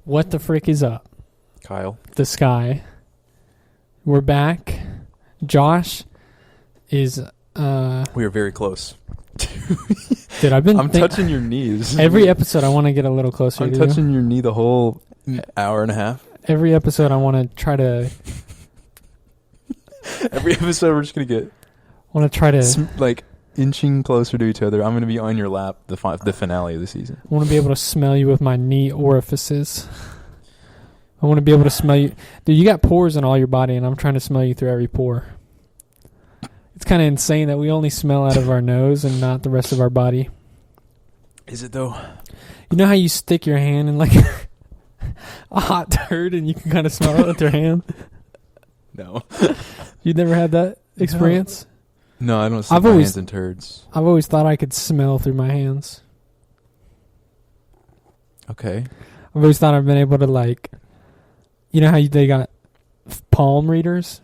What the frick is up? Kyle. The sky. We're back. Josh is We are very close. dude, I'm touching your knees. Every episode I want to get a little closer I'm to touching you. your knee the whole hour and a half. Every episode I want to try to Every episode we're just going to get like inching closer to each other. I'm going to be on your lap the finale of the season. I want to be able to smell you with my knee orifices. I want to be able to smell you. Dude, you got pores in all your body, and I'm trying to smell you through every pore. It's kind of insane that we only smell out of our nose and not the rest of our body. Is it, though? You know how you stick your hand in, like, a hot turd, and you can kind of smell it with your hand? No. You've never had that experience? No, I don't stick my hands in turds. I've always thought I could smell through my hands. Okay. I've always thought I've been able to, like... You know how they got palm readers?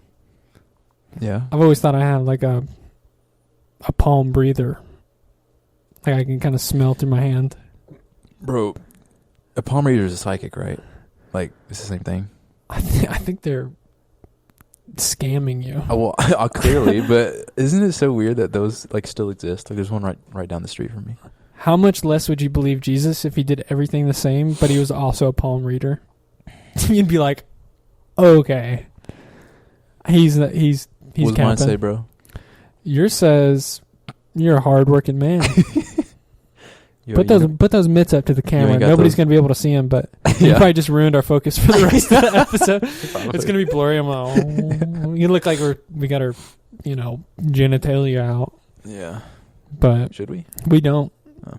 Yeah. I've always thought I had like a palm breather. Like I can kind of smell through my hand. Bro, a palm reader is a psychic, right? Like, it's the same thing. I think they're scamming you. Oh, well, clearly, but isn't it so weird that those like still exist? Like, there's one right down the street from me. How much less would you believe Jesus if he did everything the same, but he was also a palm reader? You'd be like, okay, he's what does mine say, bro? Yours says you're a hard-working man. Put those mitts up to the camera. Nobody's gonna be able to see them, but you probably just ruined our focus for the rest of the episode. It's gonna be blurry. I'm like, oh. You look like we got our, genitalia out. Yeah, but should we? We don't. Oh.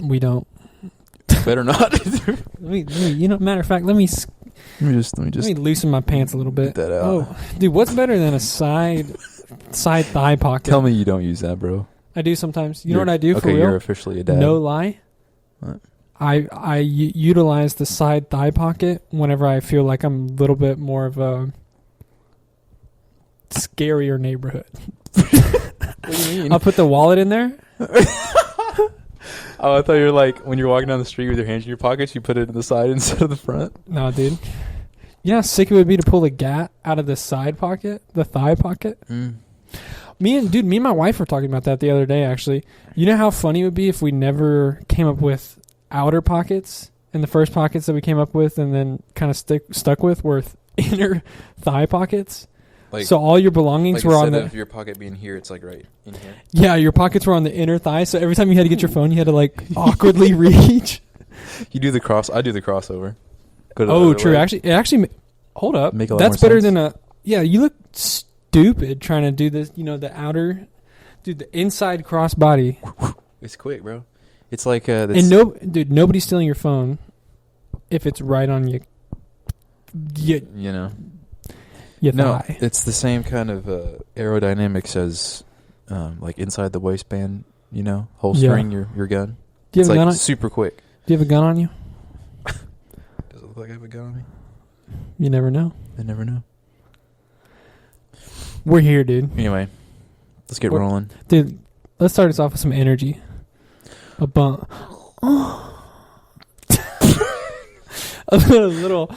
We don't. Better not. let me, matter of fact, let me loosen my pants a little bit. Get that out. Oh, dude, what's better than a side thigh pocket? Tell me you don't use that, bro. I do sometimes. You know what I do for real? Okay, you're officially a dad. No lie. What? I utilize the side thigh pocket whenever I feel like I'm a little bit more of a scarier neighborhood. What do you mean? I'll put the wallet in there. Oh, I thought you were like, when you're walking down the street with your hands in your pockets, you put it in the side instead of the front. No, dude. You know how sick it would be to pull the gat out of the side pocket? The thigh pocket? Mm. Me and my wife were talking about that the other day, actually. You know how funny it would be if we never came up with outer pockets, and the first pockets that we came up with and then kind of stuck with were inner thigh pockets? Like, so all your belongings were on the... Instead of your pocket being here, it's like right in here. Yeah, your pockets were on the inner thigh, so every time you had to get your phone, you had to like awkwardly reach. You do the cross. I do the crossover. Oh, true. Way. Hold up. Make a lot That's more better sense. than a... Yeah, you look stupid trying to do this, the outer... Dude, the inside cross body. It's quick, bro. It's like... and nobody's stealing your phone if it's right on you. No, it's the same kind of aerodynamics as like inside the waistband, holstering your gun. Do you have a gun on? Super quick. Do you have a gun on you? Does it look like I have a gun on me? You never know. I never know. We're here, dude. Anyway, let's get rolling. Dude, let's start us off with some energy. A bump. A little...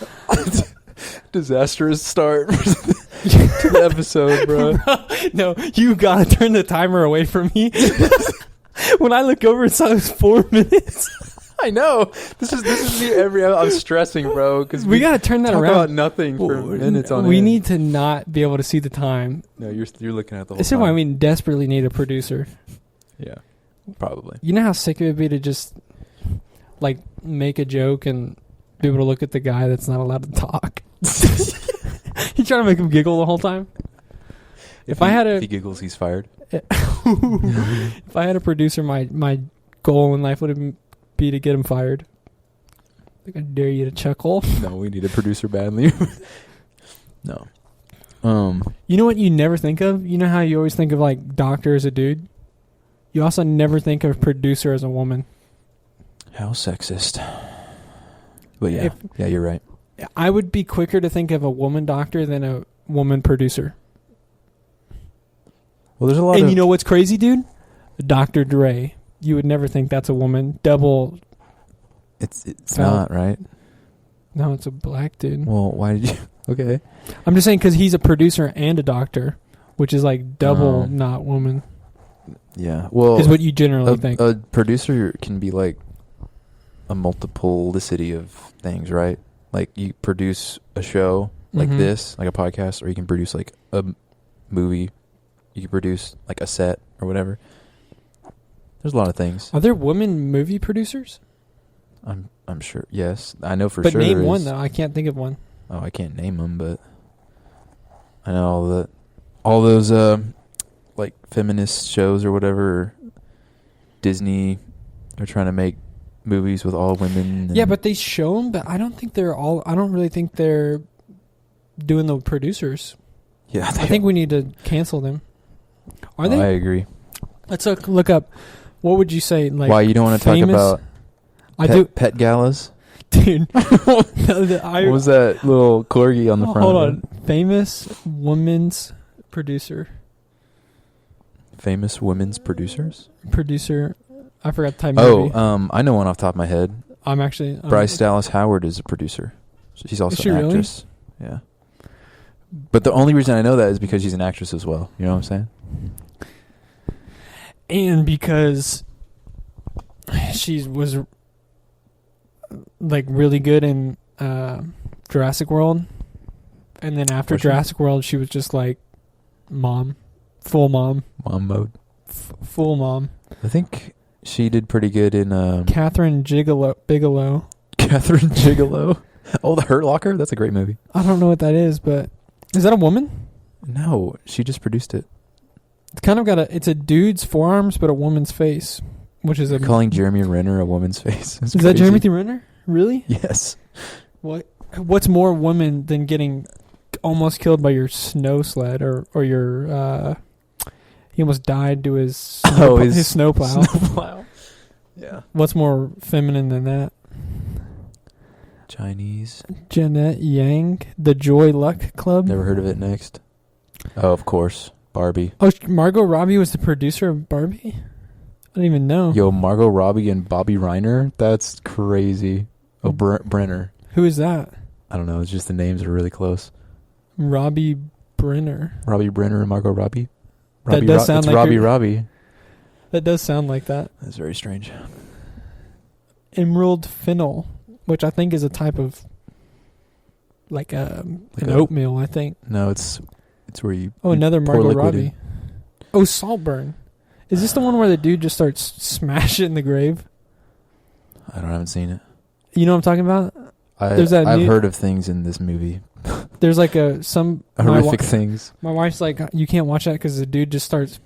Disastrous start to the episode, bro. No, you gotta turn the timer away from me. When I look over, it's 4 minutes. I know. This is me every. I'm stressing, bro, because we gotta turn that talk around. About nothing for minutes on. We end. need to not be able to see the time. No, you're looking at the whole. This is why we desperately need a producer. Yeah, probably. You know how sick it would be to just like make a joke and be able to look at the guy that's not allowed to talk. You trying to make him giggle the whole time? If he giggles, he's fired. If I had a producer, my goal in life would be to get him fired. I think I dare you to chuckle. No, we need a producer badly. No. You know what you never think of? You know how you always think of like doctor as a dude? You also never think of producer as a woman. How sexist. But yeah, you're right. I would be quicker to think of a woman doctor than a woman producer. Well, there's a lot and you know what's crazy, dude? Dr. Dre. You would never think that's a woman. Double. It's not, right? No, it's a black dude. Well, why did you... Okay. I'm just saying because he's a producer and a doctor, which is like double not woman. Yeah. Well... is what you generally think. A producer can be like a multiplicity of things, right? Like you produce a show like this, like a podcast, or you can produce like a movie. You can produce like a set or whatever. There's a lot of things. Are there women movie producers? I'm sure. Yes, I know for but sure. But name one though. I can't think of one. Oh, I can't name them, but I know all those like feminist shows or whatever. Disney are trying to make movies with all women. Yeah, but they show them, but I don't think they're all. I don't really think they're doing the producers. Yeah, I think we need to cancel them. Are they? I agree. Let's look up. What would you say? Like, why you don't want to talk about pet galas? Dude. What was that little corgi on the front? Hold on. Famous women's producer. Famous women's producers? Producer. I forgot the type movie. I know one off the top of my head. I'm actually... Bryce Dallas Howard is a producer. She's also an actress. Really? Yeah. But the only reason I know that is because she's an actress as well. You know what I'm saying? And because she was like really good in Jurassic World, and then after Jurassic World, she was just like full mom mode, full mom. I think she did pretty good in Catherine Bigelow. Catherine Gigolo. Oh, The Hurt Locker. That's a great movie. I don't know what that is, but is that a woman? No, she just produced it. It's kind of it's a dude's forearms, but a woman's face, which is calling Jeremy Renner a woman's face. Is that Jeremy Renner? Really? Yes. What's more woman than getting almost killed by your snow sled or your he almost died to his snowplow. Snowplow. Yeah. What's more feminine than that? Chinese. Jeanette Yang, the Joy Luck Club. Never heard of it. Next. Oh, of course. Barbie. Oh, Margot Robbie was the producer of Barbie? I didn't even know. Yo, Margot Robbie and Bobby Reiner? That's crazy. Oh, Brenner. Who is that? I don't know. It's just the names are really close. Robbie Brenner. Robbie Brenner and Margot Robbie? That does sound like Robbie. That does sound like that. That's very strange. Emerald Fennel, which I think is a type of like an oatmeal, I think. No, it's where you... Oh, another Margot Robbie. Oh, Saltburn. Is this the one where the dude just starts smashing in the grave? I haven't seen it. You know what I'm talking about? I've heard of things in this movie. There's like horrific things. My wife's like, you can't watch that because the dude just starts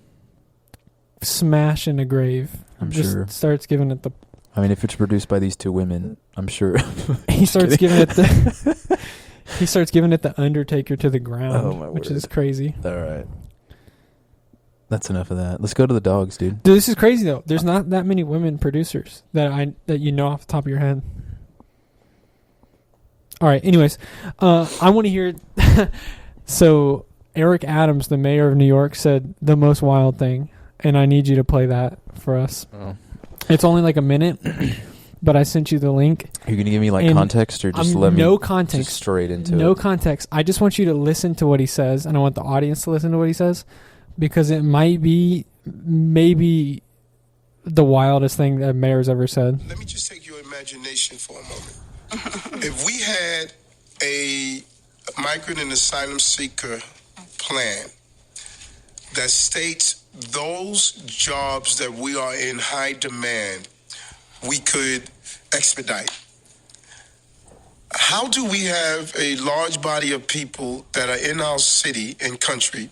smashing a grave. I'm sure. Starts giving it the... I mean, if it's produced by these two women, I'm sure... He starts giving it the... He starts giving it the Undertaker to the ground, which is crazy. All right. That's enough of that. Let's go to the dogs, dude. This is crazy, though. There's not that many women producers that you know off the top of your head. All right. Anyways, I want to hear... So, Eric Adams, the mayor of New York, said the most wild thing, and I need you to play that for us. Oh. It's only like a minute... But I sent you the link. Are you going to give me like context or just let me just straight into it? No context. I just want you to listen to what he says, and I want the audience to listen to what he says, because it might be maybe the wildest thing that mayor's ever said. Let me just take your imagination for a moment. If we had a migrant and asylum seeker plan that states those jobs that we are in high demand, we could expedite. How do we have a large body of people that are in our city and country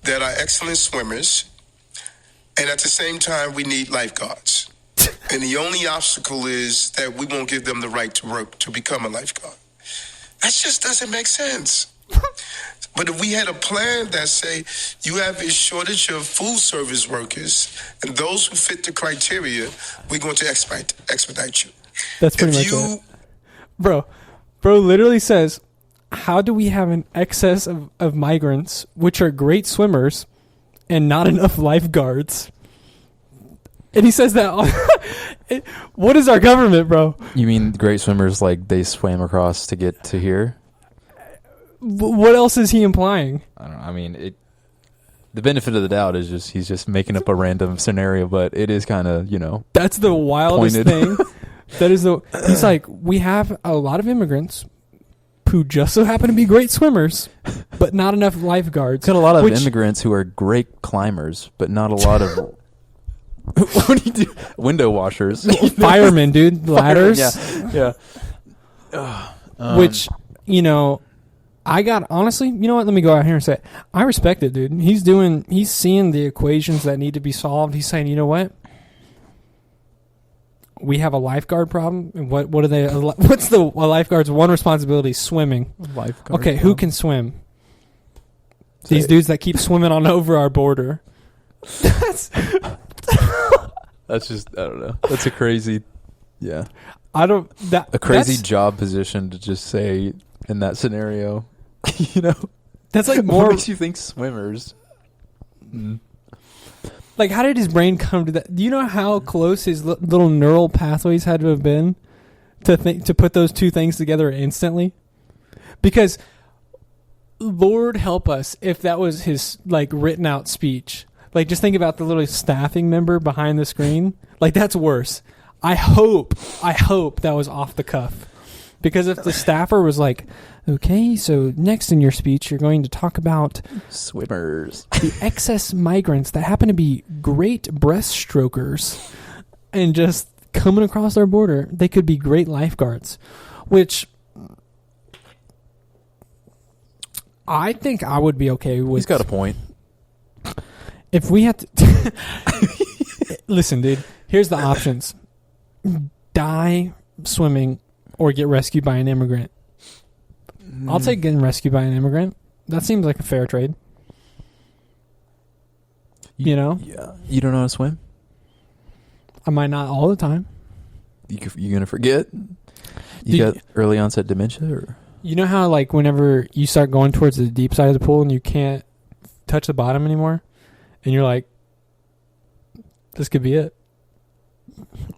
that are excellent swimmers, and at the same time we need lifeguards? And the only obstacle is that we won't give them the right to work to become a lifeguard. That just doesn't make sense. But if we had a plan that say you have a shortage of food service workers and those who fit the criteria, we're going to expedite you. That's pretty much it. Bro literally says, how do we have an excess of migrants, which are great swimmers, and not enough lifeguards? And he says that What is our government, bro? You mean great swimmers, like, they swam across to get to here? What else is he implying? I don't know. I mean, the benefit of the doubt is just he's just making up a random scenario, but it is kind of, That's the wildest thing. He's like, we have a lot of immigrants who just so happen to be great swimmers, but not enough lifeguards. Got a lot of immigrants who are great climbers, but not a lot of what do you do? Window washers, firemen, dude, ladders. Yeah. Which I got, honestly, you know what? Let me go out here and say it. I respect it, dude. He's seeing the equations that need to be solved. He's saying, you know what? We have a lifeguard problem. And what are they? What's a lifeguard's one responsibility? Swimming. Lifeguard. Okay, who can swim? These dudes that keep swimming on over our border. That's just, I don't know. That's a crazy, yeah. A crazy job position to just say in that scenario. That's like more. What makes you think swimmers? Like, how did his brain come to that? Do you know how close his little neural pathways had to have been to put those two things together instantly? Because, Lord help us if that was his written out speech. Like, just think about the little staffing member behind the screen. Like, that's worse. I hope that was off the cuff. Because if the staffer was like, okay, so next in your speech, you're going to talk about swimmers, the excess migrants that happen to be great breaststrokers and just coming across our border, they could be great lifeguards, which I think I would be okay with. He's got a point. If we had to listen, dude, here's the options: die swimming or get rescued by an immigrant. I'll take getting rescued by an immigrant. That seems like a fair trade. Yeah. You don't know how to swim? I might not all the time. You gonna forget? You got early onset dementia, or? You know how whenever you start going towards the deep side of the pool and you can't touch the bottom anymore, and you're like, this could be it.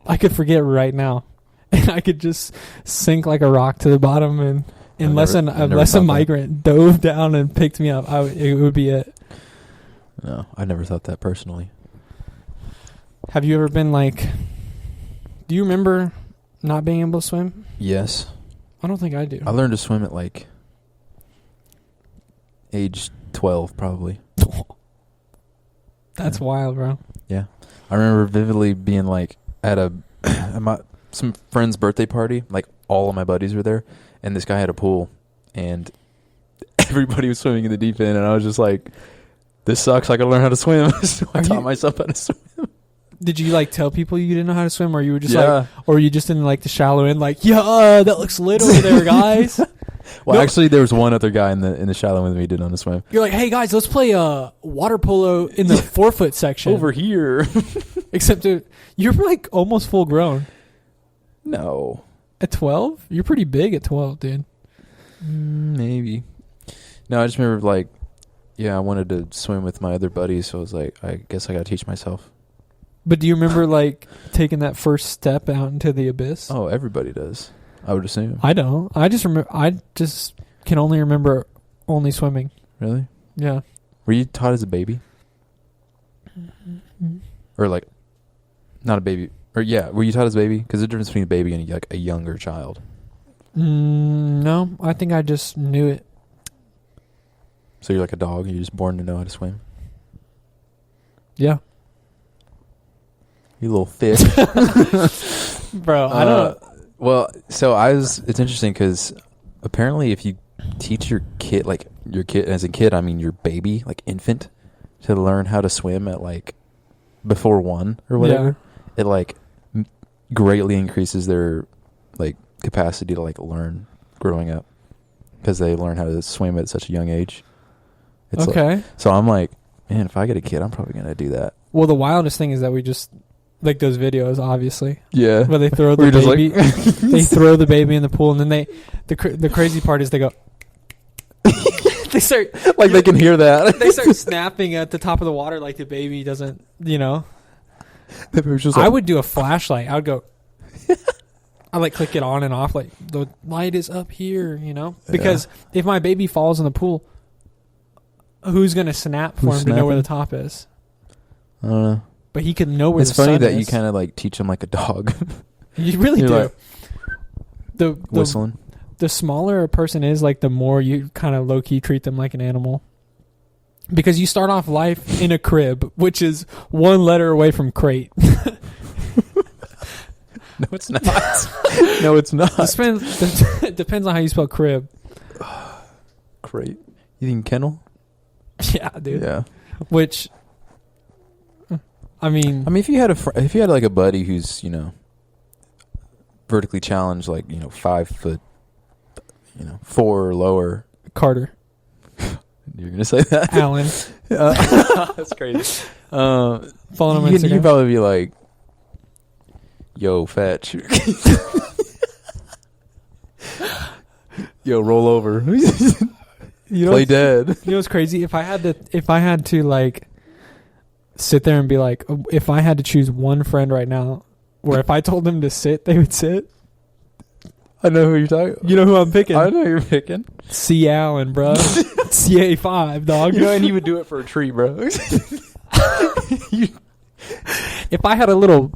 I could forget right now. And I could just sink like a rock to the bottom, and unless a migrant dove down and picked me up, it would be it. No, I never thought that personally. Have you ever been do you remember not being able to swim? Yes. I don't think I do. I learned to swim at age 12, probably. That's wild, bro. Yeah. I remember vividly being at some friend's birthday party, all of my buddies were there, and this guy had a pool, and everybody was swimming in the deep end, and I was just like, this sucks, I gotta learn how to swim. So I taught myself how to swim. Did you tell people you didn't know how to swim, or you were just or were you just in the shallow end that looks lit over there, guys? Well, actually, there was one other guy in the shallow end with me who didn't know how to swim. You're like, hey guys, let's play water polo in the 4-foot section over here. Except you're almost full grown. No. At 12? You're pretty big at 12, dude. Maybe. No, I just remember, I wanted to swim with my other buddies, so I was like, I guess I got to teach myself. But do you remember, taking that first step out into the abyss? Oh, everybody does, I would assume. I don't. I just can only remember only swimming. Really? Yeah. Were you taught as a baby? Mm-hmm. Or, not a baby... Or were you taught as a baby? Because there's a difference between a baby and a younger child. No, I think I just knew it. So you're like a dog? You're just born to know how to swim? Yeah. You little fish. Bro, I don't... Well, so it's interesting because apparently if you teach your kid, your kid, as a kid, I mean your baby, infant, to learn how to swim at before 1 or whatever, it greatly increases their capacity to learn growing up because they learn how to swim at such a young age. It's okay. So I'm man, if I get a kid, I'm probably gonna do that. Well, the wildest thing is that we just those videos, obviously. Yeah. Where they throw the baby, they throw the baby in the pool, and then the crazy part is they go. They start they can hear that. They start snapping at the top of the water like the baby doesn't, I would do a flashlight. I would go. I like click it on and off. Like the light is up here, because if my baby falls in the pool, who's gonna snap for him to know where the top is? I don't know. But he could know where. It's the sun funny that is. you kind of like teach him like a dog. You really do. Like the whistling. The smaller a person is, like the more you kind of low key treat them like an animal. Because you start off life in a crib, which is one letter away from crate. No, it's not. No, it's not. Depends on how you spell crib. Crate. You think kennel? Yeah, dude. Yeah. Which, I mean, if you had like a buddy who's vertically challenged, like 5 foot, 4 or lower. Carter. You're gonna say that, Alan. That's crazy. Follow him on Instagram. You'd probably be like, "Yo, fetch." Yo, roll over. Play dead. You know what's crazy? If I had to like sit there and be like, if I had to choose one friend right now, where if I told them to sit, they would sit. I know who you're talking about. You know who I'm picking. I know who you're picking. C. Allen, bro. CA5, dog. And he would do it for a treat, bro. If I had a little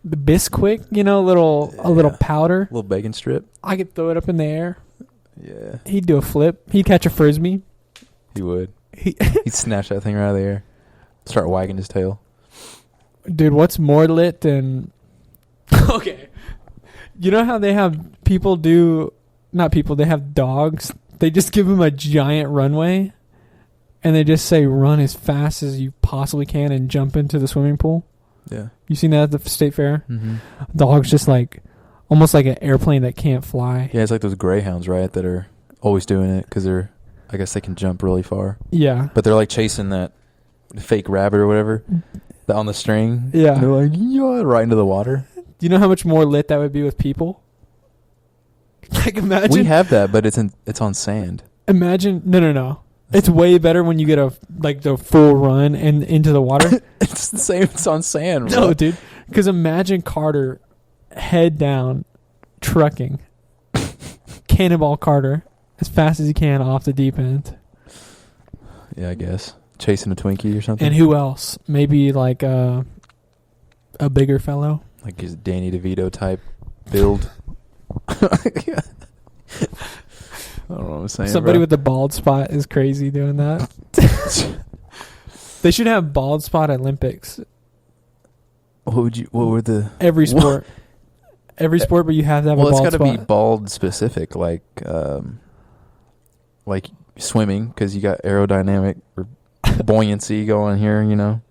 Bisquick, a little powder, a little bacon strip, I could throw it up in the air. Yeah. He'd do a flip. He'd catch a frisbee. He would. He'd snatch that thing right out of the air. Start wagging his tail. Dude, what's more lit than... Okay. You know how they have they have dogs. They just give them a giant runway and they just say run as fast as you possibly can and jump into the swimming pool. Yeah. You seen that at the state fair? Mm-hmm. Dogs just like almost like an airplane that can't fly. Yeah, it's like those greyhounds, right, that are always doing it because I guess they can jump really far. Yeah. But they're like chasing that fake rabbit or whatever on the string. Yeah. And they're like, right into the water. Do you know how much more lit that would be with people? Like imagine we have that, but it's on sand. Imagine no. It's way better when you get the full run and into the water. It's the same. It's on sand, bro. No, dude. Because imagine Carter head down, trucking, cannonball Carter as fast as he can off the deep end. Yeah, I guess chasing a Twinkie or something. And who else? Maybe like a bigger fellow. Like his Danny DeVito type build. Yeah. I don't know what I'm saying. Somebody with a bald spot is crazy doing that. They should have bald spot Olympics. What were the every sport? Every sport, but you have to have a bald spot. Well, it's got to be bald specific, like swimming, because you got aerodynamic or buoyancy going here.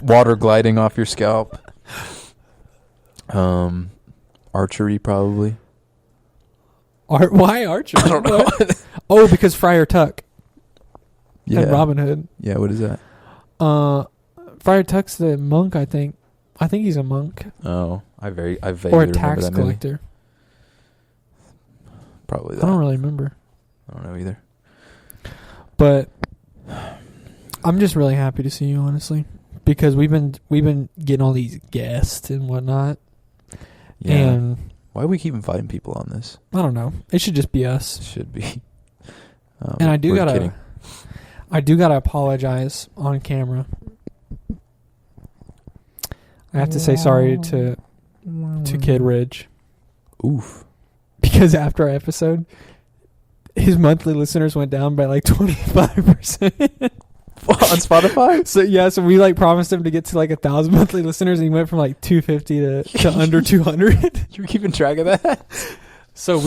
Water gliding off your scalp. Archery probably. Why archery? I don't know. Oh, because Friar Tuck. Yeah. And Robin Hood. Yeah, what is that? Friar Tuck's the monk, I think. I think he's a monk. Oh, I vaguely or a tax remember that collector. Movie. Probably that. I don't really remember. I don't know either. But I'm just really happy to see you, honestly, because we've been getting all these guests and whatnot. Yeah. And why do we keep inviting people on this? I don't know. It should just be us. It should be. And I do gotta apologize on camera. I have to say sorry to Kid Ridge. Oof. Because after our episode, his monthly listeners went down by like 25%. On Spotify? So we promised him to get to 1,000 monthly listeners, and he went from 250 to under 200. You were keeping track of that? So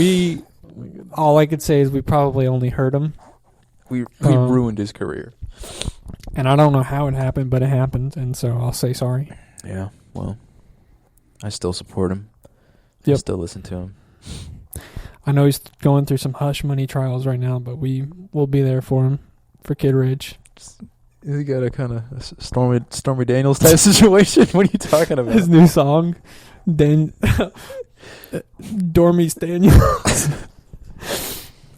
all I could say is we probably only hurt him. We ruined his career. And I don't know how it happened, but it happened, and so I'll say sorry. Yeah, well, I still support him. Yep. I still listen to him. I know he's going through some hush money trials right now, but we will be there for him, for Kid Ridge. You got a kind of Stormy Daniels type situation? What are you talking about? His new song, Dormy Daniels.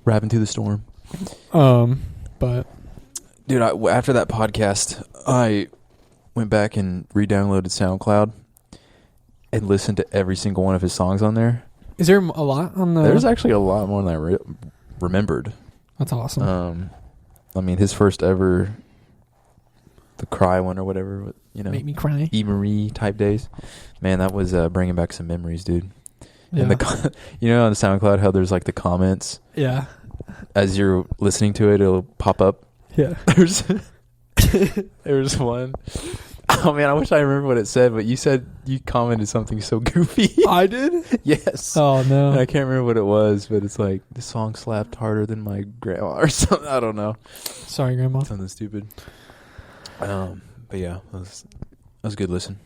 Rapping through the storm. But dude, after that podcast, I went back and re-downloaded SoundCloud and listened to every single one of his songs on there. Is there a lot on the... There's actually a lot more than I remembered. That's awesome. I mean, his first ever, the Cry one or whatever, you know. Make Me Cry. E-Marie type days. Man, that was bringing back some memories, dude. Yeah. And you know on the SoundCloud how there's like the comments? Yeah. As you're listening to it, it'll pop up. Yeah. There's one. Oh man, I wish I remember what it said, but you said you commented something so goofy. I did? Yes. Oh no. And I can't remember what it was, but it's like, this song slapped harder than my grandma or something. I don't know. Sorry, Grandma. Something stupid. But yeah, that was a good listen.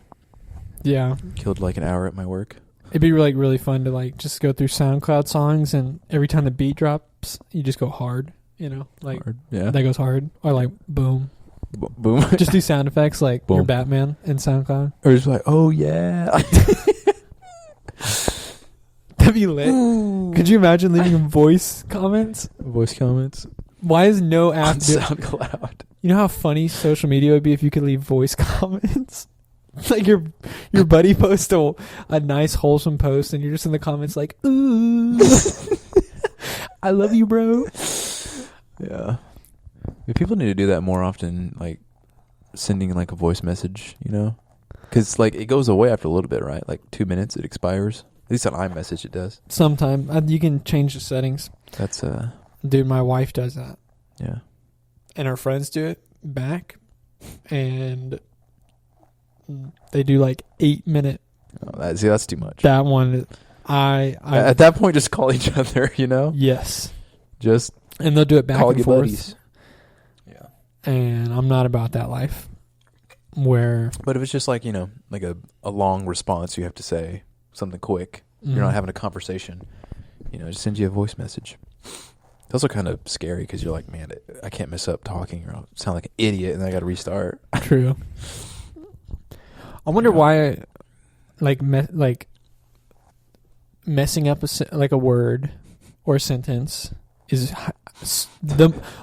Yeah. Killed like an hour at my work. It'd be really fun to like just go through SoundCloud songs, and every time the beat drops, you just go hard, you know, like Hard. Yeah. that goes hard, or like boom. Boom. Just do sound effects like Boom. you're Batman in SoundCloud. Or just like, oh yeah. That'd be lit. Ooh. Could you imagine leaving voice comments? Voice comments Why is no app on SoundCloud? You know how funny social media would be if you could leave voice comments? Like your buddy posts a nice wholesome post, and you're just in the comments like, ooh, I love you, bro. Yeah. People need to do that more often, like sending like a voice message, you know? Because like it goes away after a little bit, right? Like 2 minutes, it expires. At least on iMessage it does. Sometime you can change the settings. That's Dude, my wife does that. Yeah. And her friends do it back, and they do like 8-minute. Oh, that's too much. That one, I at that point, just call each other, you know? Yes. Just and they'll do it back call and your forth. buddies. Yeah. And I'm not about that life. But if it's just like, you know, like a long response, you have to say something quick. You're not having a conversation. You know, just send you a voice message. It's also kind of scary because you're like, man, I can't mess up talking or I'll sound like an idiot and then I got to restart. True. I wonder why, like messing up a word or a sentence is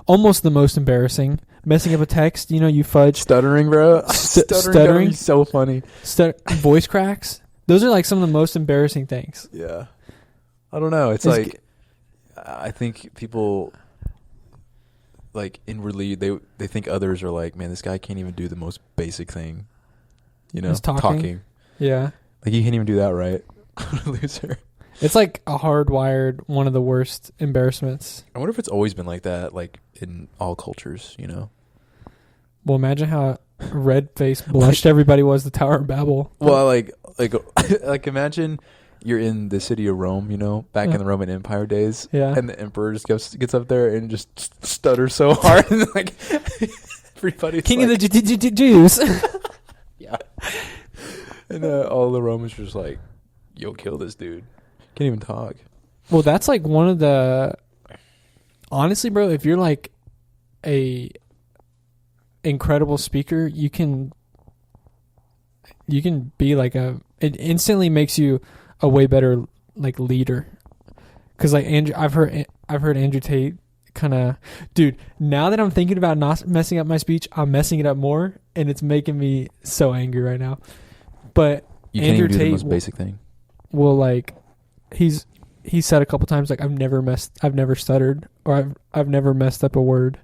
almost the most embarrassing. Messing up a text, you know, you fudge. Stuttering, bro. Stuttering is so funny. Voice cracks. Those are like some of the most embarrassing things. Yeah. I don't know. It's like, I think people, like, inwardly, they think others are like, man, this guy can't even do the most basic thing. You know, talking. Yeah. Like, you can't even do that right. Loser. It's like a hardwired, one of the worst embarrassments. I wonder if it's always been like that, like, in all cultures, you know? Well, imagine how red-faced, blushed everybody was the Tower of Babel. Well, like imagine you're in the city of Rome, you know, back in the Roman Empire days. Yeah. And the emperor just gets up there and just stutters so hard. And like, everybody's King of the Jews. Yeah. And all the Romans were just like, yo, kill this dude. Can't even talk. Well, that's like one of the... Honestly, bro, if you're like a incredible speaker, you can be like it instantly makes you a way better like leader. Cause like Andrew, I've heard Andrew Tate kind of, dude, now that I'm thinking about not messing up my speech, I'm messing it up more, and it's making me so angry right now. But you can't Andrew even do Tate the most basic thing. Well, like he said a couple times, like, I've never stuttered, or I've never messed up a word.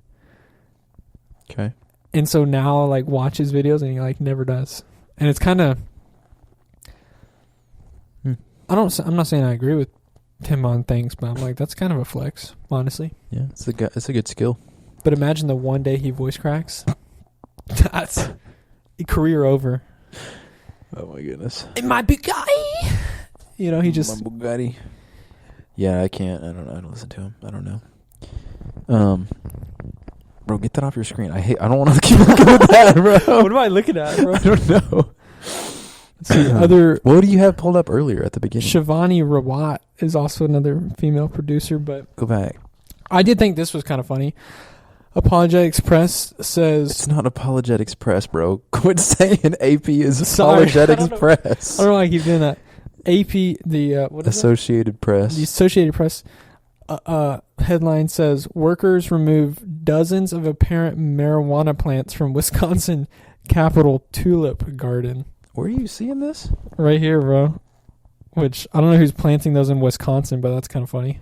Okay. And so now I like watch his videos and he like never does. And it's kind of, I'm not saying I agree with him on things, but I'm like, that's kind of a flex, honestly. Yeah, it's a good skill. But imagine the one day he voice cracks. That's career over. Oh my goodness. In my Bugatti. You know, he just... My Bugatti. Yeah, I can't. I don't listen to him. I don't know. Bro, get that off your screen. I don't want to keep looking at that, bro. What am I looking at, bro? I don't know. Let's see, what do you have pulled up earlier at the beginning? Shivani Rawat is also another female producer, but... Go back. I did think this was kind of funny. Apologetics Press says... It's not Apologetics Press, bro. Quit saying AP is Apologetics Press. I don't know why I keep doing that. AP, what is Associated Press. The Associated Press headline says, workers remove dozens of apparent marijuana plants from Wisconsin Capitol Tulip Garden. Where are you seeing this? Right here, bro. Which, I don't know who's planting those in Wisconsin, but that's kind of funny.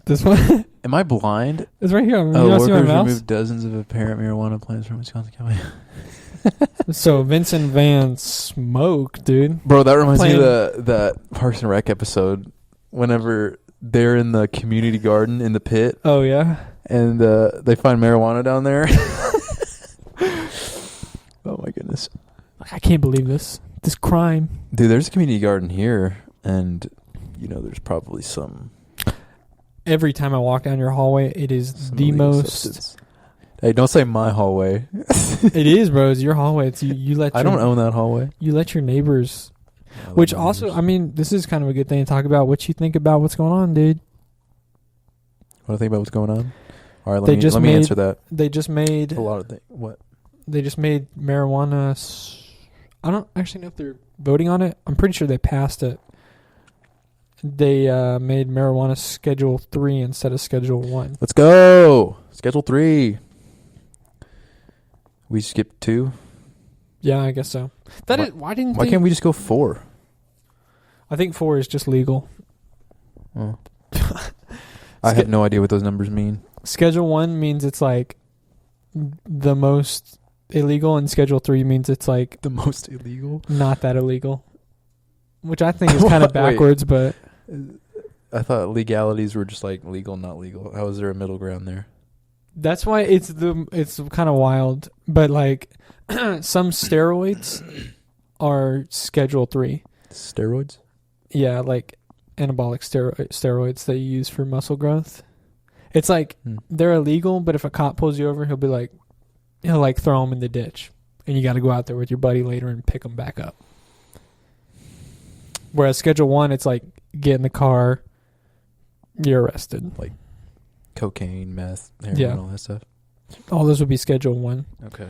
This one? Am I blind? It's right here. You don't see my workers mouse? removed dozens of apparent marijuana plants from Wisconsin County. So, Vincent Van Smoke, dude. Bro, that reminds me of that Parks and Rec episode. Whenever they're in the community garden in the pit. Oh, yeah? And they find marijuana down there. Oh, my goodness. I can't believe this. This crime. Dude, there's a community garden here. And, you know, there's probably some... Every time I walk down your hallway, it is the most... Substance. Hey, don't say my hallway. It is, bro. It's your hallway. It's you let. I don't own that hallway. You let your neighbors. Which also, I mean, this is kind of a good thing to talk about. What you think about what's going on, dude? What do I think about what's going on? All right, let me answer that. They just made a lot of things. What? They just made marijuana. I don't actually know if they're voting on it. I'm pretty sure they passed it. They made marijuana Schedule 3 instead of Schedule 1. Let's go. Schedule 3. We skipped 2. Yeah, I guess so. Why can't we just go 4? I think 4 is just legal. Oh. I have no idea what those numbers mean. Schedule 1 means it's like the most illegal, and Schedule 3 means it's like the most illegal, not that illegal. Which I think is kind of backwards, but I thought legalities were just like legal, not legal. How is there a middle ground there? That's why it's kind of wild. But like some steroids are Schedule 3. Steroids? Yeah, like anabolic steroids that you use for muscle growth. It's like they're illegal, but if a cop pulls you over, he'll throw them in the ditch, and you got to go out there with your buddy later and pick them back up. Whereas Schedule 1, it's like get in the car, you're arrested. Like cocaine, meth, heroin, all that stuff. All those would be Schedule 1. Okay.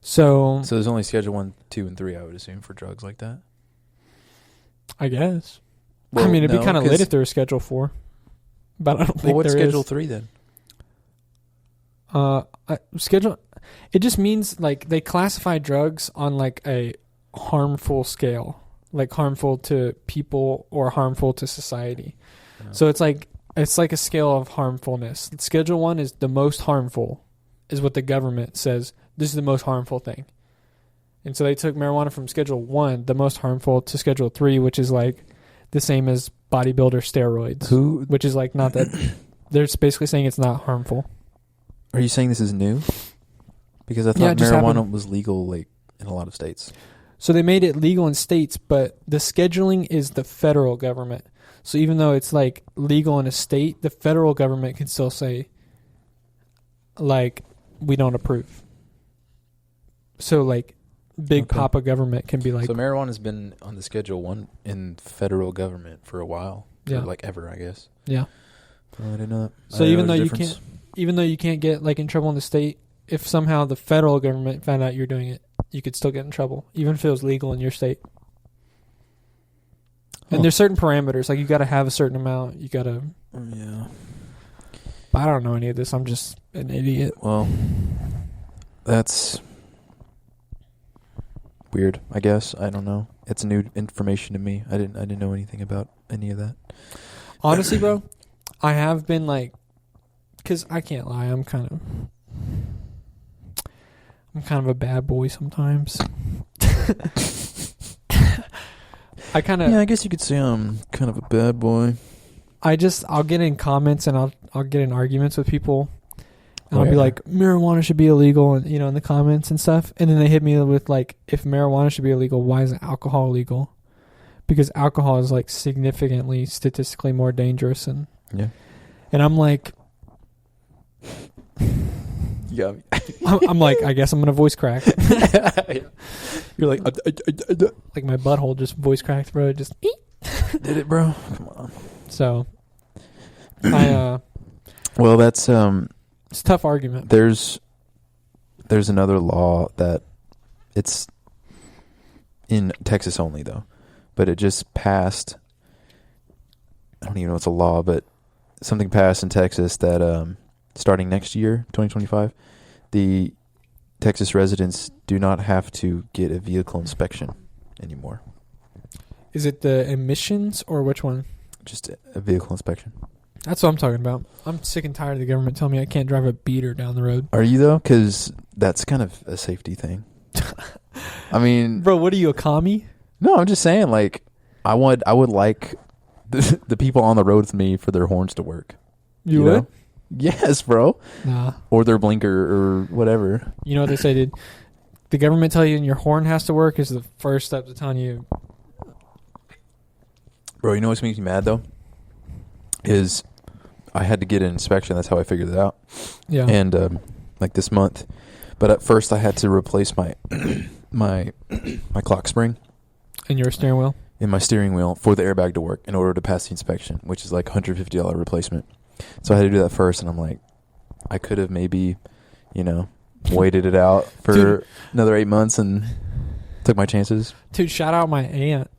So there's only Schedule 1, 2, and 3, I would assume, for drugs like that? I guess. Well, I mean, it'd be kind of lit if there was Schedule 4. But I don't think what's there Schedule is. 3 then? It just means like they classify drugs on like a harmful scale. Like harmful to people or harmful to society. Yeah. So it's like a scale of harmfulness. Schedule 1 is the most harmful, is what the government says. This is the most harmful thing. And so they took marijuana from Schedule 1, the most harmful, to Schedule 3, which is like the same as bodybuilder steroids. Which is like not that... They're basically saying it's not harmful. Are you saying this is new? Because I thought marijuana was legal like in a lot of states. So they made it legal in states, but the scheduling is the federal government. So even though it's like legal in a state, the federal government can still say, like, we don't approve. So like, Big Papa government can be like... So marijuana has been on the Schedule 1 in federal government for a while. Yeah. Or like ever, I guess. Yeah. Oh, I didn't know that. So even though you can't get like in trouble in the state, if somehow the federal government found out you're doing it, you could still get in trouble, even if it was legal in your state. And there's certain parameters, like you got to have a certain amount. You got to. Yeah. But I don't know any of this. I'm just an idiot. Well, that's weird. I guess I don't know. It's new information to me. I didn't know anything about any of that. Honestly, bro, I have been like, because I can't lie, I'm kind of a bad boy sometimes. I guess you could say I'm kind of a bad boy. I'll get in comments and I'll get in arguments with people. And I'll be like, marijuana should be illegal, and in the comments and stuff. And then they hit me with like, if marijuana should be illegal, why isn't alcohol illegal? Because alcohol is like significantly statistically more dangerous, and I'm like, yeah, I'm like, I guess I'm gonna voice crack. You're like, like my butthole just voice cracked, bro. Just did it, bro? Come on. So, well, that's it's a tough argument. There's another law that it's in Texas only though, but it just passed. I don't even know if it's a law, but something passed in Texas that starting next year, 2025, the Texas residents do not have to get a vehicle inspection anymore. Is it the emissions or which one? Just a vehicle inspection. That's what I'm talking about. I'm sick and tired of the government telling me I can't drive a beater down the road. Are you, though? Because that's kind of a safety thing. I mean... Bro, what are you, a commie? No, I'm just saying, like, I would like the people on the road with me for their horns to work. You would? Know? Yes, bro. Nah. Or their blinker or whatever. You know what they say, dude? The government tell you your horn has to work is the first step to telling you. Bro, you know what makes me mad, though? Is I had to get an inspection. That's how I figured it out. Yeah. And, like, this month. But at first I had to replace my my clock spring. In your steering wheel? In my steering wheel for the airbag to work in order to pass the inspection, which is like $150 replacement. So I had to do that first, and I'm like, I could have maybe, waited it out for another 8 months and took my chances. Dude, shout out my aunt.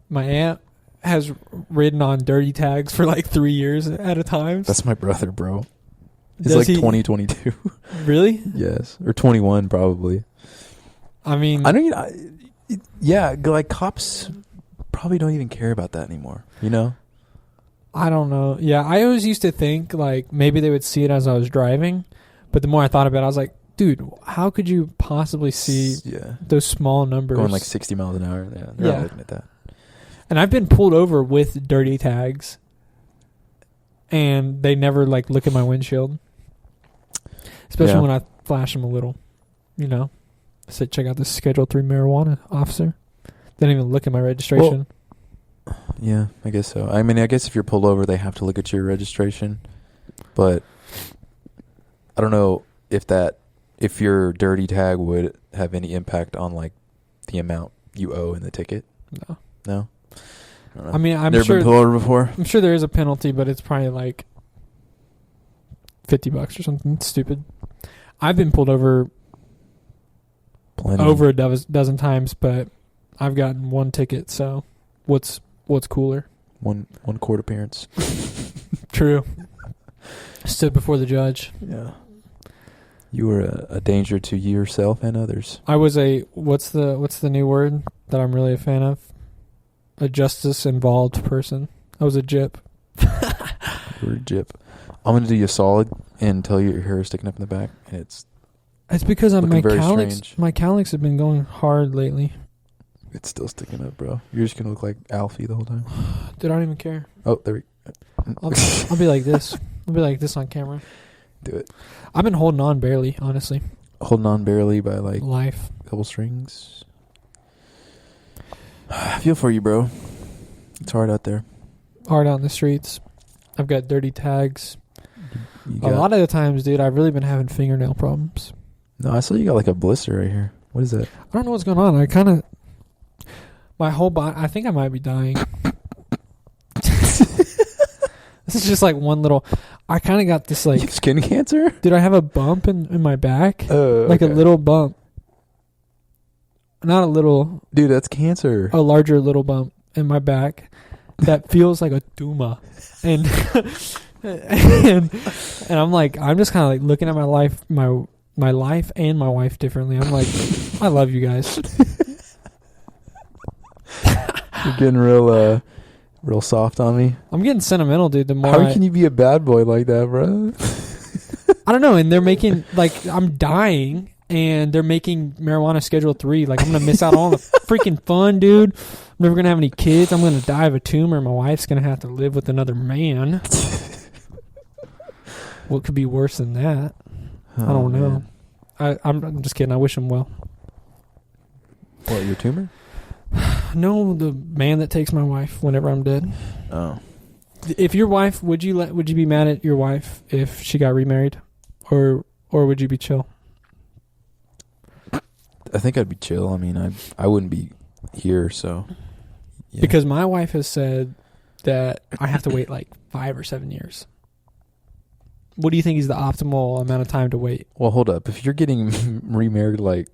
My aunt has ridden on dirty tags for like 3 years at a time. That's my brother, bro. It's like 2022. Really? Yes. Or 21, probably. I mean... yeah, like cops probably don't even care about that anymore, I don't know. Yeah, I always used to think, like, maybe they would see it as I was driving. But the more I thought about it, I was like, dude, how could you possibly see those small numbers? Going like 60 miles an hour. Yeah, they're not looking at that. And I've been pulled over with dirty tags. And they never, like, look at my windshield. Especially when I flash them a little, I said, check out this Schedule 3 marijuana officer. They didn't even look at my registration. Well, yeah, I guess so. I mean, I guess if you're pulled over, they have to look at your registration. But I don't know if your dirty tag would have any impact on, like, the amount you owe in the ticket. No? I mean, I'm Never sure... been pulled over before? I'm sure there is a penalty, but it's probably like $50 or something stupid. I've been pulled over over a dozen times, but I've gotten one ticket, so what's cooler? One court appearance. True. Stood before the judge. Yeah. You were a danger to yourself and others. I was what's the new word that I'm really a fan of? A justice-involved person. I was a gyp. You were a gyp. I'm going to do you a solid and tell you your hair is sticking up in the back. And it's because my cowlicks have been going hard lately. It's still sticking up, bro. You're just going to look like Alfie the whole time. Dude, I don't even care. Oh, there we go. I'll be like this. I'll be like this on camera. Do it. I've been holding on barely, honestly. Holding on barely by, like, life. A couple strings. I feel for you, bro. It's hard out there. Hard out in the streets. I've got dirty tags. A lot of the times, dude, I've really been having fingernail problems. No, I saw you got like a blister right here. What is that? I don't know what's going on. I kind of... My whole body... I think I might be dying. This is just like one little... I kind of got this like... You have skin cancer? Dude, I have a bump in my back. Oh, like a little bump. Not a little... Dude, that's cancer. A larger little bump in my back that feels like a tumor. And and I'm like, I'm just kind of like looking at my life and my wife differently. I'm like, I love you guys. You're getting real soft on me. I'm getting sentimental, dude. The more How can you be a bad boy like that, bro? I don't know. And they're making, like, I'm dying. And they're making marijuana Schedule 3. Like, I'm going to miss out on all the freaking fun, dude. I'm never going to have any kids. I'm going to die of a tumor. My wife's going to have to live with another man. What could be worse than that? I don't know. I'm just kidding. I wish him well. What, your tumor? No, the man that takes my wife whenever I'm dead. Oh. If your wife, would you be mad at your wife if she got remarried? Or would you be chill? I think I'd be chill. I mean, I wouldn't be here, so. Yeah. Because my wife has said that I have to wait like 5 or 7 years. What do you think is the optimal amount of time to wait? Well, hold up. If you're getting remarried like,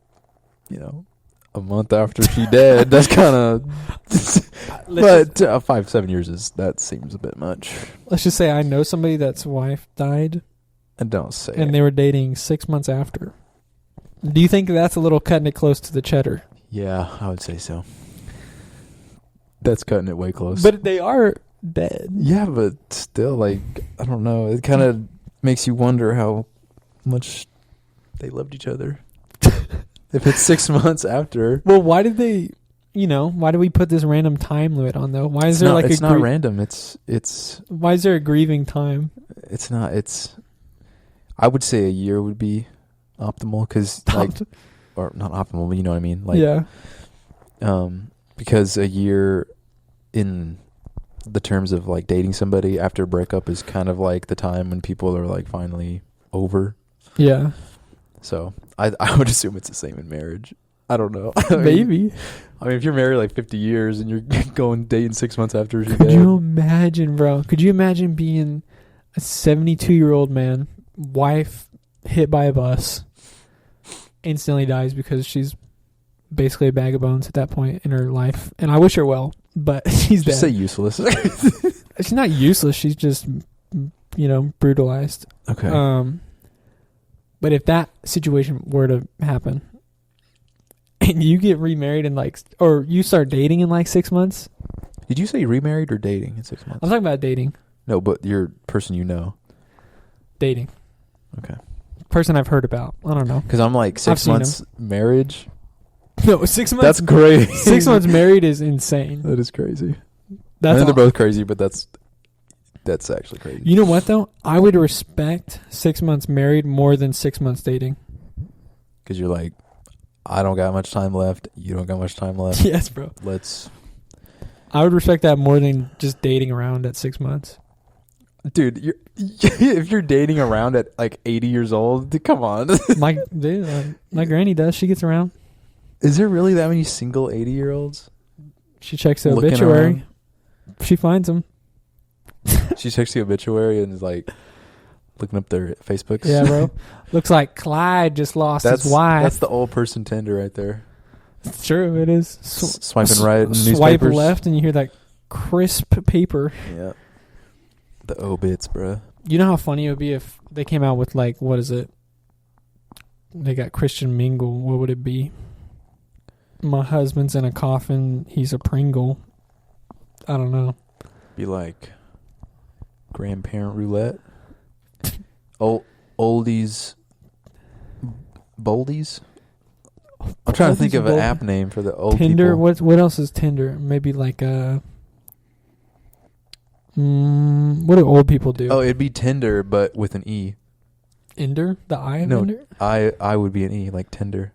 a month after she dead, that's kind of... But 5-7 years that seems a bit much. Let's just say I know somebody that's wife died. And don't say and it. They were dating 6 months after. Do you think that's a little cutting it close to the cheddar? Yeah, I would say so. That's cutting it way close. But they are dead. Yeah, but still, like, I don't know. It kind of makes you wonder how much they loved each other. If it's 6 months after. Well, why did they, why do we put this random time limit on, though? Why is there it's not random. It's. Why is there a grieving time? It's not. I would say a year would be optimal because, or not optimal, but you know what I mean? Like, yeah. Because a year in the terms of like dating somebody after a breakup is kind of like the time when people are like finally over. Yeah. So I would assume it's the same in marriage. I don't know. Maybe. I mean, if you're married like 50 years and you're going dating 6 months after, could you imagine, bro? Could you imagine being a 72-year-old man, wife hit by a bus, instantly dies because she's basically a bag of bones at that point in her life, and I wish her well, but she's dead. Just say useless. She's not useless. She's just, brutalized. Okay. But if that situation were to happen, and you get remarried or you start dating in 6 months. Did you say remarried or dating in 6 months? I'm talking about dating. No, but your person you know. Dating. Okay. Person I've heard about. I don't know. Because I'm like 6 months marriage. No, 6 months. That's crazy. 6 months married is insane. That is crazy. I mean, they're both crazy, but that's actually crazy. You know what, though? I would respect 6 months married more than 6 months dating. Because you're like, I don't got much time left. You don't got much time left. Yes, bro. I would respect that more than just dating around at 6 months. Dude, if you're dating around at like 80 years old, come on. My granny does. She gets around. Is there really that many single 80-year-olds? She checks the obituary. Around? She finds them. She checks the obituary and is like looking up their Facebooks. Yeah, bro. Looks like Clyde just lost his wife. That's the old person Tinder right there. It's true, it is. Swiping right in newspapers. Swipe left and you hear that crisp paper. Yeah. The obits, bro. You know how funny it would be if they came out with what is it? They got Christian Mingle. What would it be? My husband's in a coffin. He's a Pringle. I don't know. Be like grandparent roulette. Oldies. Boldies. I'm trying to think of an app name for the old Tinder. people. What else is Tinder? Maybe like a. What do old people do? Oh, it'd be Tinder, but with an E. Ender? The I of Ender? I would be an E, like Tinder.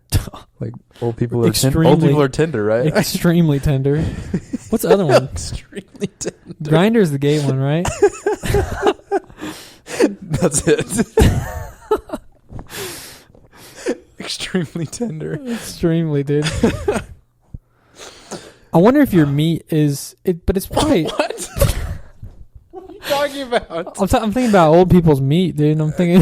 Like old people are Tinder. Old people are Tinder, right? Extremely tender. What's the other one? Extremely tender. Grinder's the gay one, right? That's it. Extremely tender. Extremely, dude. I wonder if your meat is it, but it's probably. What? What are you talking about? I'm thinking about old people's meat, dude. I'm thinking.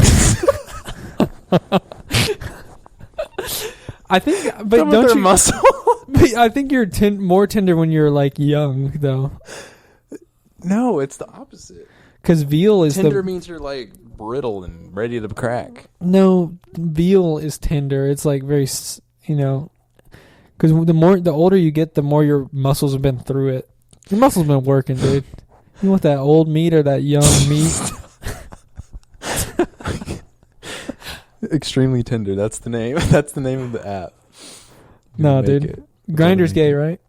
I think, but some don't of their you? Muscle. But I think you're more tender when you're young, though. No, it's the opposite. Because veal is tender means you're brittle and ready to crack. No, veal is tender. It's very, because the older you get, the more your muscles have been through it. Your muscles been working, dude. You want that old meat or that young meat? Extremely tender. That's the name. That's the name of the app. No, dude. Grinder's gay, right?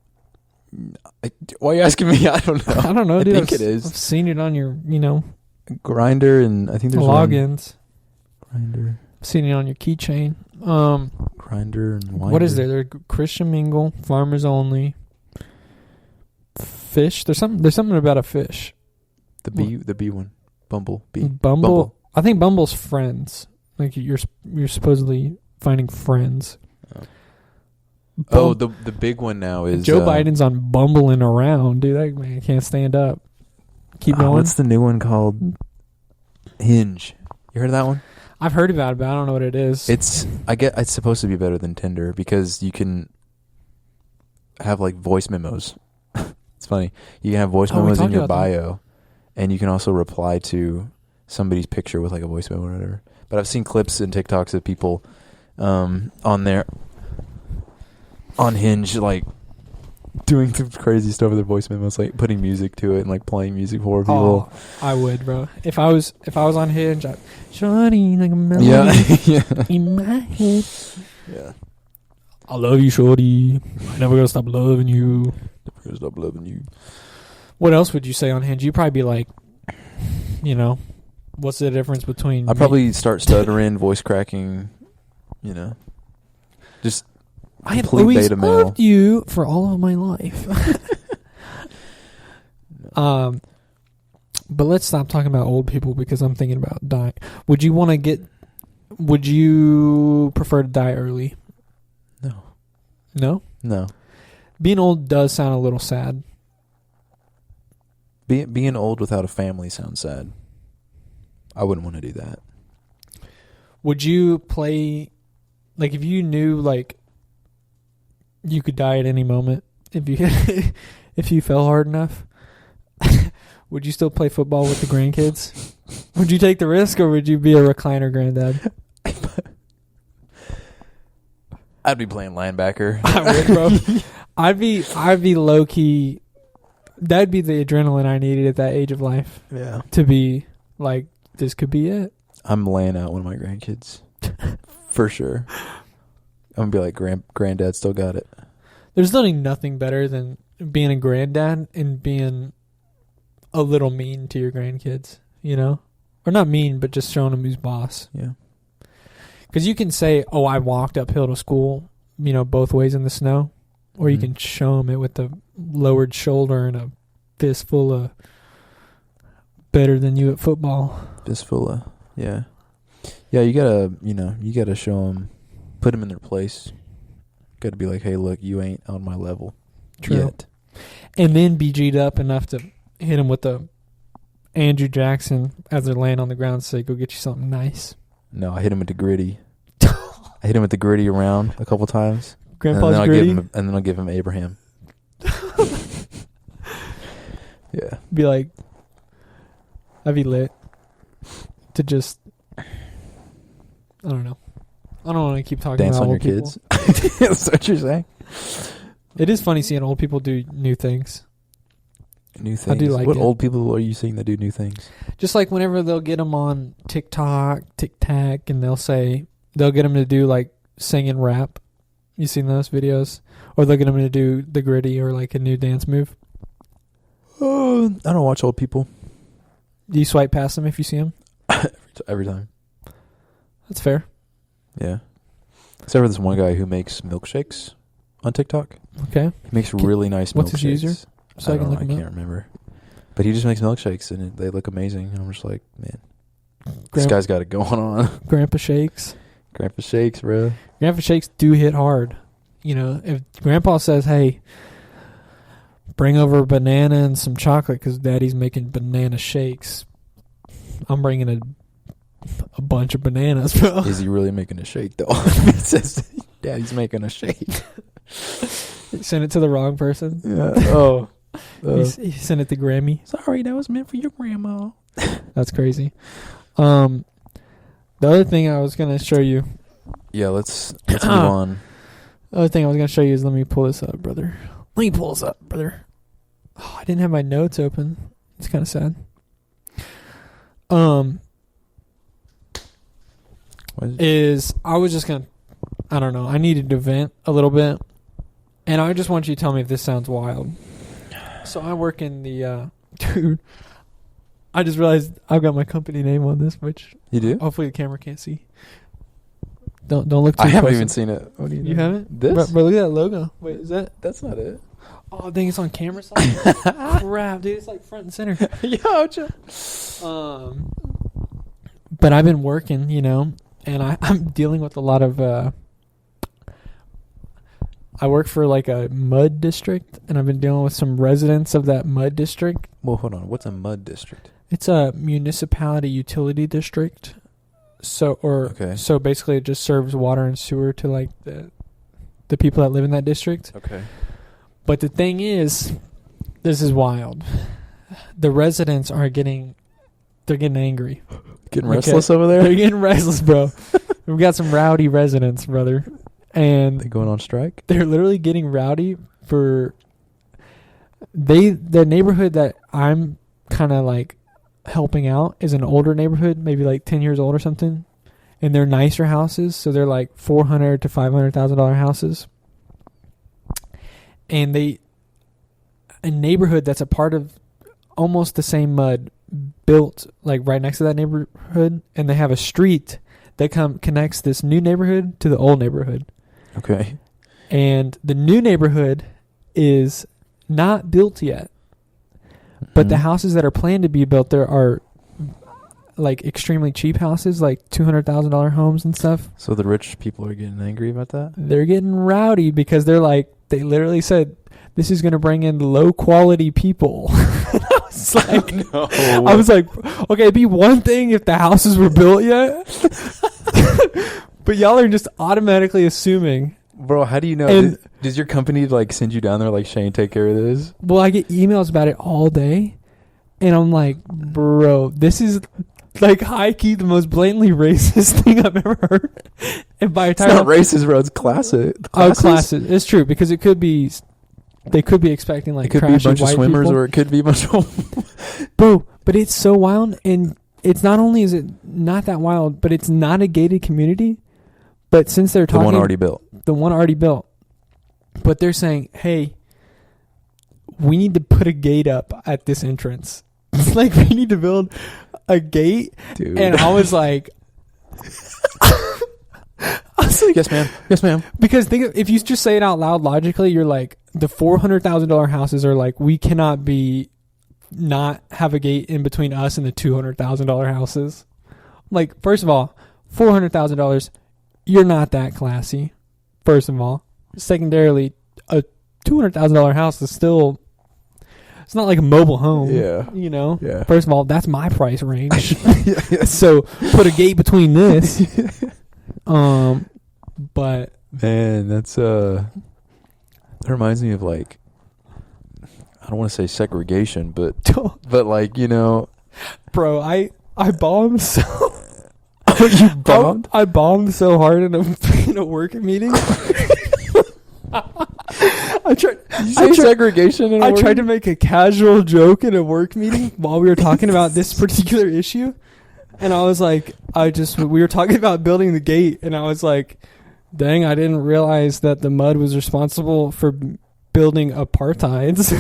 Why are you asking me? I don't know. I don't know, dude. I think it is. I've seen it on your, Grinder, and I think there's logins. Grinder. I've seen it on your keychain. Grinder and Winder. What is there? There's Christian Mingle, Farmers Only, Fish. There's something about a fish. The B one. Bumble. Bumble. I think Bumble's friends. You're supposedly finding friends. Oh, the big one now is Joe Biden's on bumbling around, dude. That man can't stand up. Keep going. What's the new one called? Hinge. You heard of that one? I've heard about it, but I don't know what it is. It's supposed to be better than Tinder because you can have voice memos. It's funny. You can have voice memos in your bio, and you can also reply to somebody's picture with a voice memo or whatever. But I've seen clips and TikToks of people on there on Hinge, like doing some crazy stuff with their voice memos, like putting music to it and like playing music for people. Oh, I would, bro. If I was on Hinge, shorty like a melody in my head. Yeah. I love you, shorty. I'm never gonna stop loving you. Never gonna stop loving you. What else would you say on Hinge? You'd probably be like, you know, what's the difference between? I'd probably start stuttering, voice cracking, you know, just I have complete always beta male. loved you for all of my life. But let's stop talking about old people because I'm thinking about dying. Would you prefer to die early? No. No? No. Being old does sound a little sad. Being old without a family sounds sad. I wouldn't want to do that. Would you play, like, if you knew, like, you could die at any moment, if you if you fell hard enough, would you still play football with the grandkids? Would you take the risk, or would you be a recliner granddad? I'd be playing linebacker. I would, bro. I'd be low key. That'd be the adrenaline I needed at that age of life. Yeah. To be like, this could be it. I'm laying out one of my grandkids. For sure. I'm going to be like, granddad still got it. There's nothing better than being a granddad and being a little mean to your grandkids, you know? Or not mean, but just showing them who's boss. Yeah. Because you can say, oh, I walked uphill to school, you know, both ways in the snow. Or you can show them it with a lowered shoulder and a fistful of better than you at football. Fistful of, yeah. Yeah, you gotta show them, put them in their place. Gotta be like, hey, look, you ain't on my level yet. And then be G'd up enough to hit them with a Andrew Jackson as they're laying on the ground and say, go get you something nice. No, I hit him with the gritty. I hit him with the gritty around a couple times. Grandpa's gritty? And then I'll give him Abraham. Yeah. Be like, I'd be lit to just, I don't know. I don't want to keep talking dance about on your old people. kids. That's what you're saying. It is funny seeing old people do new things. New things. I do like what it. old people are you seeing that do new things? Just like whenever they'll get them on TikTok, TikTok, and they'll get them to do like singing rap. You seen those videos? Or they'll get them to do the gritty or like a new dance move. I don't watch old people. Do you swipe past them if you see them? Every time. That's fair. Yeah. Except for this one guy who makes milkshakes on TikTok. Okay. He makes really nice milkshakes. What's his user? So I can look him up. I can't remember. But he just makes milkshakes and they look amazing. And I'm just like, man, this guy's got it going on. Grandpa Shakes. Grandpa Shakes, bro. Grandpa Shakes do hit hard. You know, if Grandpa says, hey, bring over a banana and some chocolate because Daddy's making banana shakes, I'm bringing a bunch of bananas, bro. Is he really making a shake, though? It says Daddy's making a shake. You sent it to the wrong person? Yeah. Oh. He sent it to Grammy. Sorry, that was meant for your grandma. That's crazy. The other thing I was going to show you. Yeah, let's move on. The other thing I was going to show you is, let me pull this up, brother. Oh, I didn't have my notes open. It's kind of sad. I was just going to, I don't know. I needed to vent a little bit. And I just want you to tell me if this sounds wild. So I work in the, dude, I just realized I've got my company name on this, which you do. Hopefully the camera can't see. Don't look too close. I haven't even seen it. What do you haven't? This? Bro, look at that logo. Wait, is that? That's not it. Oh, dang, it's on camera side. Crap, dude, it's like front and center. But I've been working, you know, and I'm dealing with a lot of. I work for like a mud district, and I've been dealing with some residents of that mud district. Well, hold on. What's a mud district? It's a municipality utility district. So basically it just serves water and sewer to like the people that live in that district. Okay. But the thing is, this is wild. The residents are getting angry. Getting restless over there? They're getting restless, bro. We got some rowdy residents, brother. And they going on strike? They're literally getting rowdy for the neighborhood that I'm kind of like helping out is an older neighborhood, maybe like 10 years old or something. And they're nicer houses, so they're like $400,000 to $500,000 houses. And a neighborhood that's a part of almost the same mud built like right next to that neighborhood, and they have a street that connects this new neighborhood to the old neighborhood. Okay. And the new neighborhood is not built yet. But the houses that are planned to be built there are like extremely cheap houses, like $200,000 homes and stuff. So the rich people are getting angry about that? They're getting rowdy because they're like, they literally said, this is going to bring in low quality people. I was like, no. I was like, okay, it'd be one thing if the houses were built yet. But y'all are just automatically assuming. Bro, how do you know? Does your company like send you down there like, Shane, take care of this? Well, I get emails about it all day. And I'm like, bro, this is like high-key the most blatantly racist thing I've ever heard. And by the time it's not racist, bro. It's classic. Oh, classes. It's true because it could be. They could be expecting like it could be a bunch of swimmers, people. or it could be a bunch of. Bro, but it's so wild, and it's not only is it not that wild, but it's not a gated community. But since they're talking, the one already built, but they're saying, hey, we need to put a gate up at this entrance. Like we need to build a gate, dude. And I was like. Yes, ma'am. Yes, ma'am. Because if you just say it out loud logically, you're like, the $400,000 houses are like, we cannot not have a gate in between us and the $200,000 houses. Like, first of all, $400,000, you're not that classy. First of all. Secondarily, a $200,000 house is still, it's not like a mobile home. Yeah. You know? Yeah. First of all, that's my price range. Yeah. So put a gate between this. But man, that's that reminds me of like, I don't want to say segregation, but like, you know, bro, I bombed so. You bombed? I bombed so hard in a work meeting. I tried. You say segregation in a work? I tried to make a casual joke in a work meeting while we were talking about this particular issue, and I was like, we were talking about building the gate, and I was like, dang, I didn't realize that the mud was responsible for building apartheids.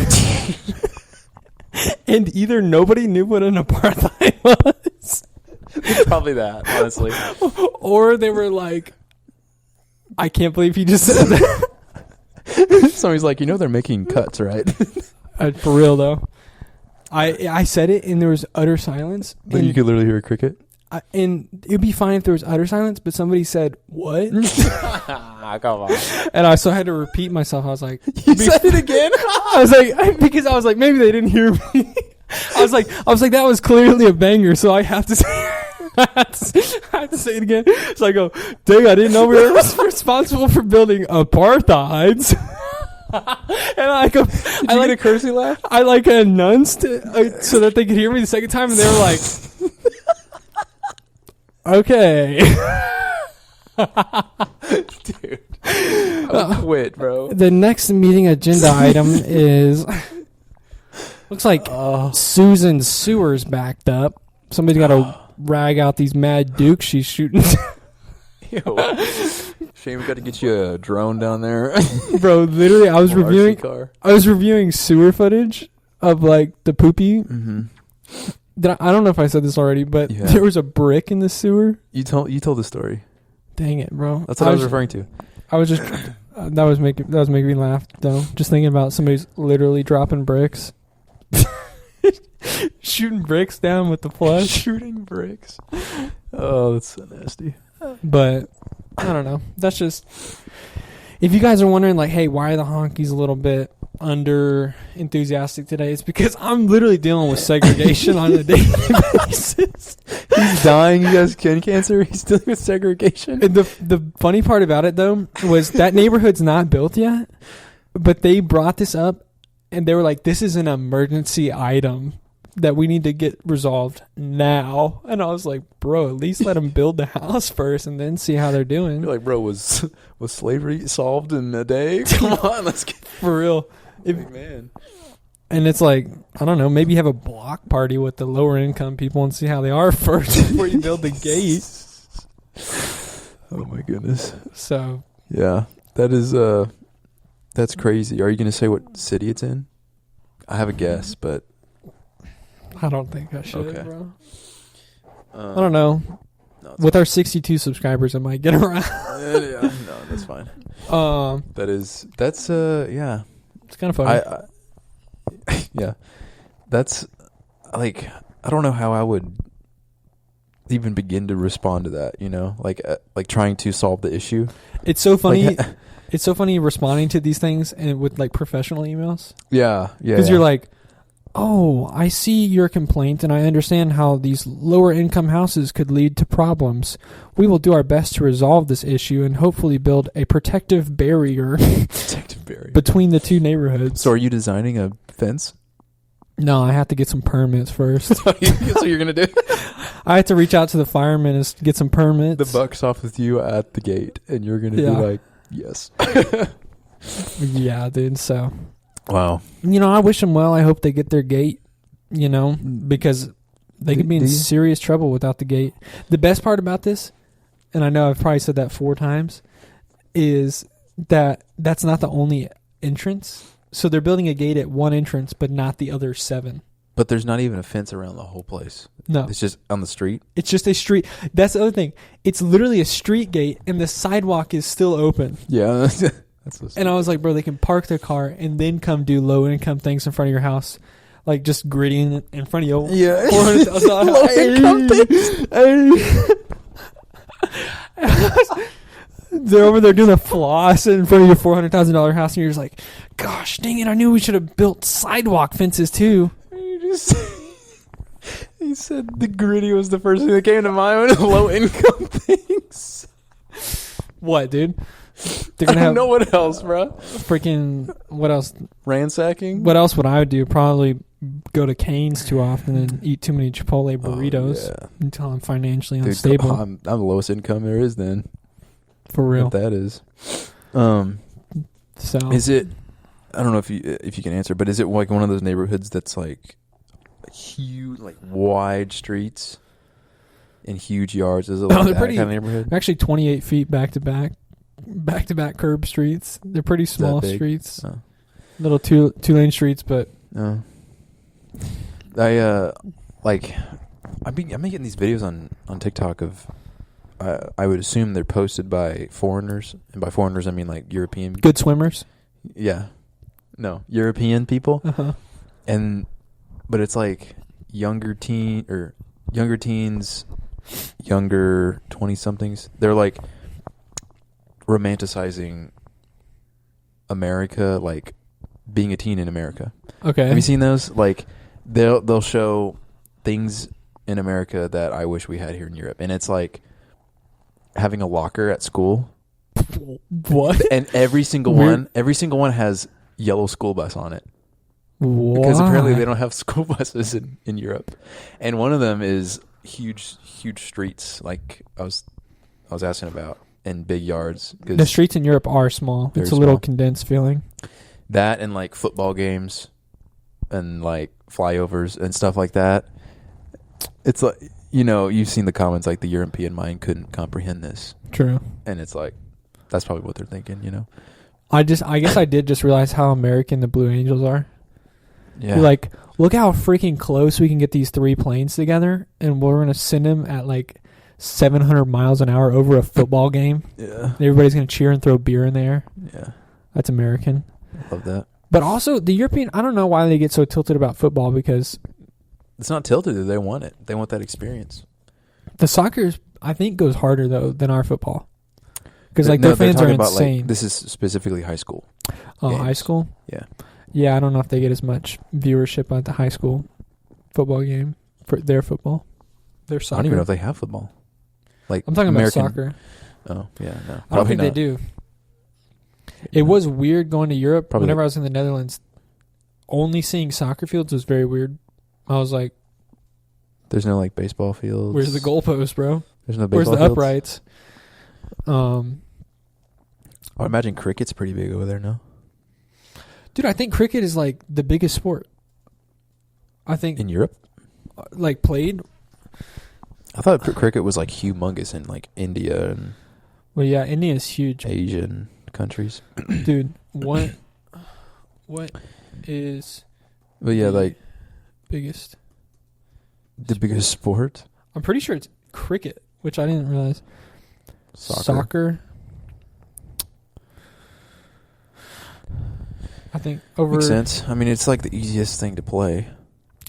And either nobody knew what an apartheid was. Probably that, honestly. Or they were like, I can't believe he just said that. Somebody's like, they're making cuts, right? For real, though. I said it, and there was utter silence. But you could literally hear a cricket? And it'd be fine if there was utter silence, but somebody said, what? Come on. And I had to repeat myself. I was like, you said it again? I was like, maybe they didn't hear me. I was like, that was clearly a banger, so I have to say, I have to say it again. So I go, dang, I didn't know we were responsible for building apartheids. And I go, Did you get a courtesy laugh? I like announced it so that they could hear me the second time, and they were like, okay. Dude, I would quit, bro. The next meeting agenda item is looks like Susan's sewer's backed up. Somebody's got to rag out these mad dukes she's shooting. Yo, Shane, we got to get you a drone down there. Bro, literally, I was reviewing sewer footage of like the poopy. Mm-hmm. I don't know if I said this already, but there was a brick in the sewer. You told the story. Dang it, bro. That's what I was referring to. I was just that was making me laugh though. Just thinking about somebody's literally dropping bricks. Shooting bricks down with the flush. Shooting bricks. Oh, that's so nasty. But I don't know. That's just, if you guys are wondering like, hey, why are the honkies a little bit under enthusiastic today? It's because I'm literally dealing with segregation on a daily basis. He's dying. He has skin cancer. He's dealing with segregation. And the funny part about it though was that neighborhood's not built yet, but they brought this up and they were like, this is an emergency item that we need to get resolved now. And I was like, bro, at least let them build the house first and then see how they're doing. You're like, bro, was slavery solved in a day? Come on, let's get for real. Man. And it's like, I don't know, maybe have a block party with the lower income people and see how they are first before you build the gate. Oh my goodness. So yeah, that's crazy. Are you going to say what city it's in? I have a guess, but I don't think I should, okay. Bro. I don't know. No, with our 62 subscribers, I might get around. yeah, no, that's fine. That's yeah. It's kind of funny. Yeah, that's like, I don't know how I would even begin to respond to that. You know, like trying to solve the issue. It's so funny. It's so funny responding to these things and with like professional emails. Yeah. Because you're like, oh, I see your complaint and I understand how these lower income houses could lead to problems. We will do our best to resolve this issue and hopefully build a protective barrier between the two neighborhoods. So are you designing a fence? No, I have to get some permits first. That's what you're going to do? I have to reach out to the firemen and get some permits. The buck stops with you at the gate and you're going to be like, yes. Yeah, dude. So, wow. You know, I wish them well. I hope they get their gate, you know, because they could be in serious trouble without the gate. The best part about this, and I know I've probably said that 4 times, is that that's not the only entrance. So they're building a gate at one entrance, but not the other 7. But there's not even a fence around the whole place. No. It's just on the street? It's just a street. That's the other thing. It's literally a street gate, and the sidewalk is still open. Yeah. And I was like, bro, they can park their car and then come do low-income things in front of your house. Like just gritting in front of you. Yeah. Low-income things. They're over there doing a floss in front of your $400,000 house, and you're just like, gosh, dang it, I knew we should have built sidewalk fences too. He said the gritty was the first thing that came to mind when low-income things. What, dude? They're gonna I don't know what else, bro. Freaking, what else? Ransacking? What else would I do? Probably go to Cane's too often and eat too many Chipotle burritos until I'm financially unstable. I'm the lowest income there is then. For real. What that is. So is it, I don't know if you can answer, but is it like one of those neighborhoods that's like huge, like wide streets and huge yards? Is it like that kind of neighborhood? Actually 28 feet back to back curb streets. They're pretty small streets. Oh. Little two lane streets, but I've been getting these videos on TikTok of I would assume they're posted by foreigners, and by foreigners I mean like European. Good swimmers? Yeah. No, European people. Uh-huh. But it's like younger teens, younger 20-somethings. They're like romanticizing America, like being a teen in America. Okay. Have you seen those? Like they'll show things in America that I wish we had here in Europe, and it's like having a locker at school. What? And every single one has yellow school bus on it. Why? Because apparently they don't have school buses in Europe. And one of them is huge streets, like I was asking about, and big yards. The streets in Europe are small. It's a little condensed feeling. That and like football games and like flyovers and stuff like that. It's like, you know, you've seen the comments like the European mind couldn't comprehend this. True. And it's like, that's probably what they're thinking, you know? I guess I did just realize how American the Blue Angels are. Yeah. You're like, look how freaking close we can get these 3 planes together, and we're going to send them at like 700 miles an hour over a football game. Yeah. Everybody's going to cheer and throw beer in the air. Yeah. That's American. Love that. But also, the European, I don't know why they get so tilted about football, because it's not tilted. They want it. They want that experience. The soccer, I think, goes harder, though, than our football. Because like their fans are insane. Like, this is specifically high school. Oh, high school? Yeah. Yeah, I don't know if they get as much viewership at the high school football game for their football. Their soccer. I don't even know if they have football. Like I'm talking American, about soccer. Oh, yeah, no. I don't think they do. It was weird going to Europe. Probably whenever I was in the Netherlands, only seeing soccer fields was very weird. I was like, there's no like baseball fields. where's the goalpost, bro? There's no Where's baseball the fields? uprights? I imagine cricket's pretty big over there, no? Dude, I think cricket is like the biggest sport. I think In Europe? like played. I thought cricket was like humongous in like India and Well, yeah, India is huge. Asian countries. Dude, what is But yeah, like biggest? the biggest sport? I'm pretty sure it's cricket, which I didn't realize. Soccer. I think over. Makes sense. I mean, it's like the easiest thing to play.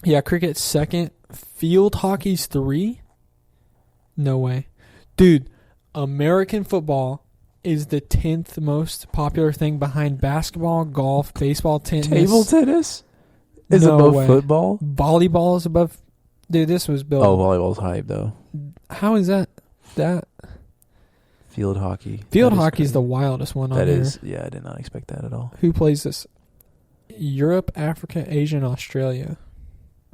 Yeah, cricket's second. Field hockey's 3. No way. Dude, American football is the 10th most popular thing behind basketball, golf, baseball, tennis. Table tennis is No above way. football? Volleyball is above. Dude, this was built. Oh, volleyball's hype, though. How is that? Field hockey. Field hockey is the wildest one on That here. is, yeah, I did not expect that at all. Who plays this? Europe, Africa, Asia, and Australia.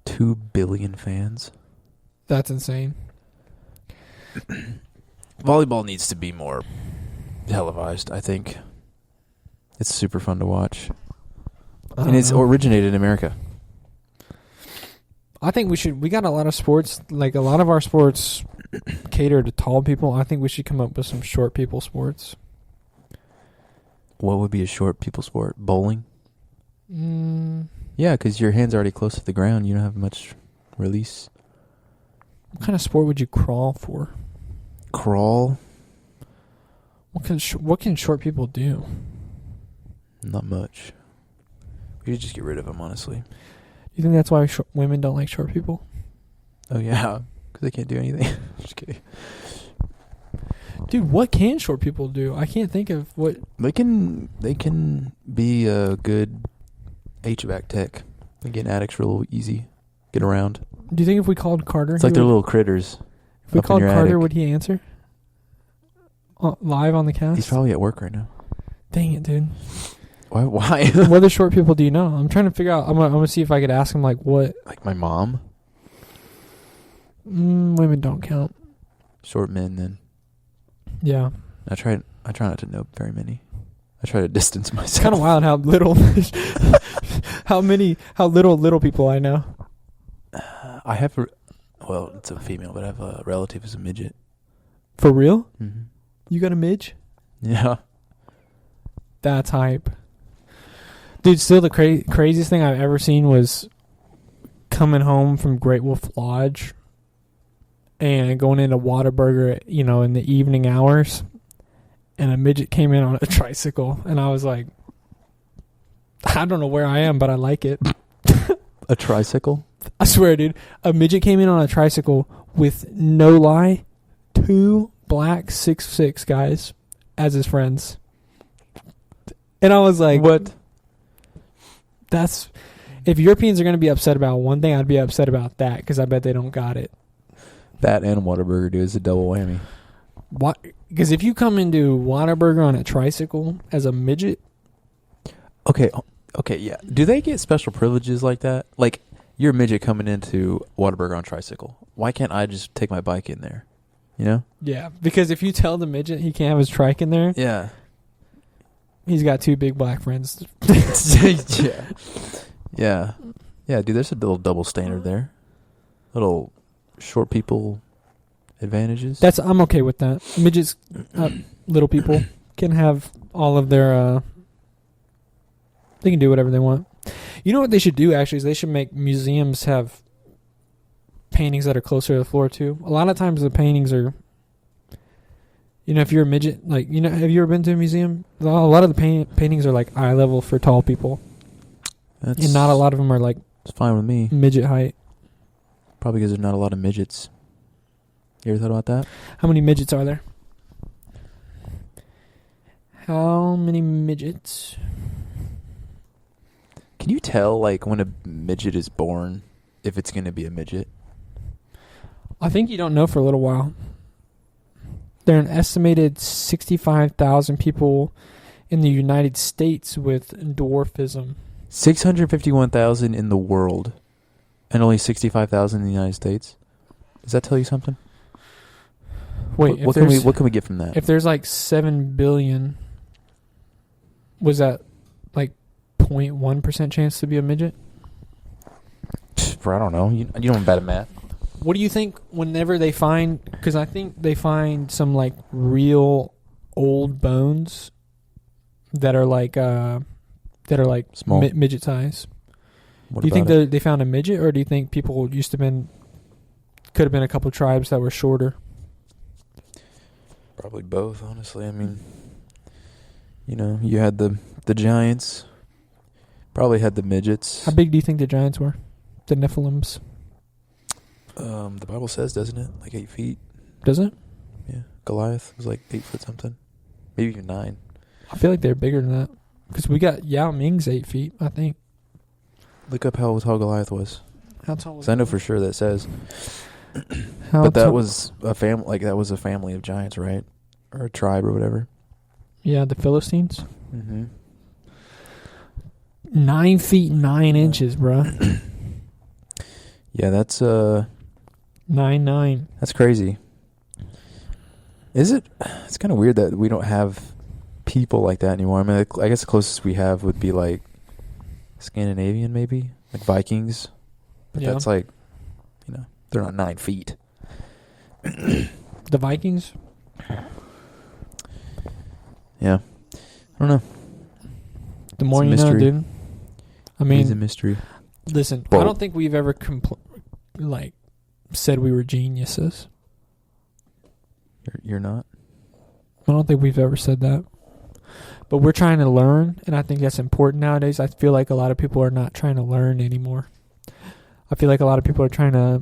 2 billion fans. That's insane. Volleyball needs to be more televised, I think. It's super fun to watch. And it's originated in America. I think we got a lot of sports, like a lot of our sports cater to tall people. I think we should come up with some short people sports. What would be a short people sport? Bowling? Mm, Yeah, because your hand's already close to the ground. You don't have much release. what kind of sport would you crawl for? Crawl? What can short people do? Not much. We should just get rid of them, honestly. You think that's why women don't like short people? Oh, yeah. Because they can't do anything. Just kidding. Dude, what can short people do? I can't think of what. They can be a good HVAC tech. They get addicts real easy. Get around. Do you think if we called Carter, It's like they're little critters. if we up in called your Carter, attic. would he answer? Live on the cast? He's probably at work right now. Dang it, dude. Why? What other short people do you know? I'm trying to figure out. I'm gonna see if I could ask him like what. Like my mom? Women don't count. Short men, then. Yeah. I try not to know very many. I try to distance myself. It's kind of wild how little, how little people I know. I have well, it's a female, but I have a relative who's a midget. For real? Mm-hmm. You got a midge? Yeah. That's hype. Dude, still the craziest thing I've ever seen was coming home from Great Wolf Lodge and going into Whataburger, in the evening hours, and a midget came in on a tricycle, and I was like, I don't know where I am, but I like it. A tricycle? I swear, dude. A midget came in on a tricycle with, no lie, 2 black 6'6" guys as his friends. And I was like, what? That's... If Europeans are going to be upset about one thing, I'd be upset about that, because I bet they don't got it. That and Whataburger, dude, is a double whammy. What? Because if you come into Whataburger on a tricycle as a midget... Okay, yeah. Do they get special privileges like that? Like, you're a midget coming into Whataburger on a tricycle. Why can't I just take my bike in there? You know? Yeah, because if you tell the midget he can't have his trike in there... Yeah. He's got 2 big black friends. Yeah. Yeah. Yeah, dude, there's a little double standard there. Little short people advantages. I'm okay with that. Midgets, little people, can have all of their... they can do whatever they want. You know what they should do, actually, is they should make museums have paintings that are closer to the floor, too. A lot of times the paintings are... if you're a midget, have you ever been to a museum? A lot of the paintings are like eye level for tall people. And not a lot of them are like... It's fine with me. Midget height. Probably because there's not a lot of midgets. You ever thought about that? How many midgets are there? How many midgets? Can you tell, when a midget is born, if it's going to be a midget? I think you don't know for a little while. There are an estimated 65,000 people in the United States with dwarfism. 651,000 in the world. And only 65,000 in the United States. Does that tell you something? Wait, what can we get from that? If there's like 7 billion, was that like 0.1% chance to be a midget? I don't know. You don't bad at math. What do you think whenever they find... Because I think they find some like real old bones that are like small, midget size. What do you think they found a midget, or do you think people could have been a couple tribes that were shorter? Probably both, honestly. I mean, you had the giants, probably had the midgets. How big do you think the giants were? The Nephilims? The Bible says, doesn't it? Like 8 feet. Does it? Yeah. Goliath was like 8 foot something. Maybe even 9. I feel like they're bigger than that. Because we got Yao Ming's 8 feet, I think. Look up how tall Goliath was. How tall was I know for sure that says. But that was a family. Like that was a family of giants, right? Or a tribe or whatever. Yeah, the Philistines. Mm-hmm. 9 feet 9 inches, bro. Yeah, that's 9'9". That's crazy. Is it? It's kind of weird that we don't have people like that anymore. I mean, I guess the closest we have would be like Scandinavian, maybe like Vikings. But that's like, they're not 9 feet. The Vikings? Yeah. I don't know. The more you know, dude. I mean, it's a mystery. Listen, I don't think we've ever said we were geniuses. You're not? I don't think we've ever said that. But we're trying to learn, and I think that's important nowadays. I feel like a lot of people are not trying to learn anymore. I feel like a lot of people are trying to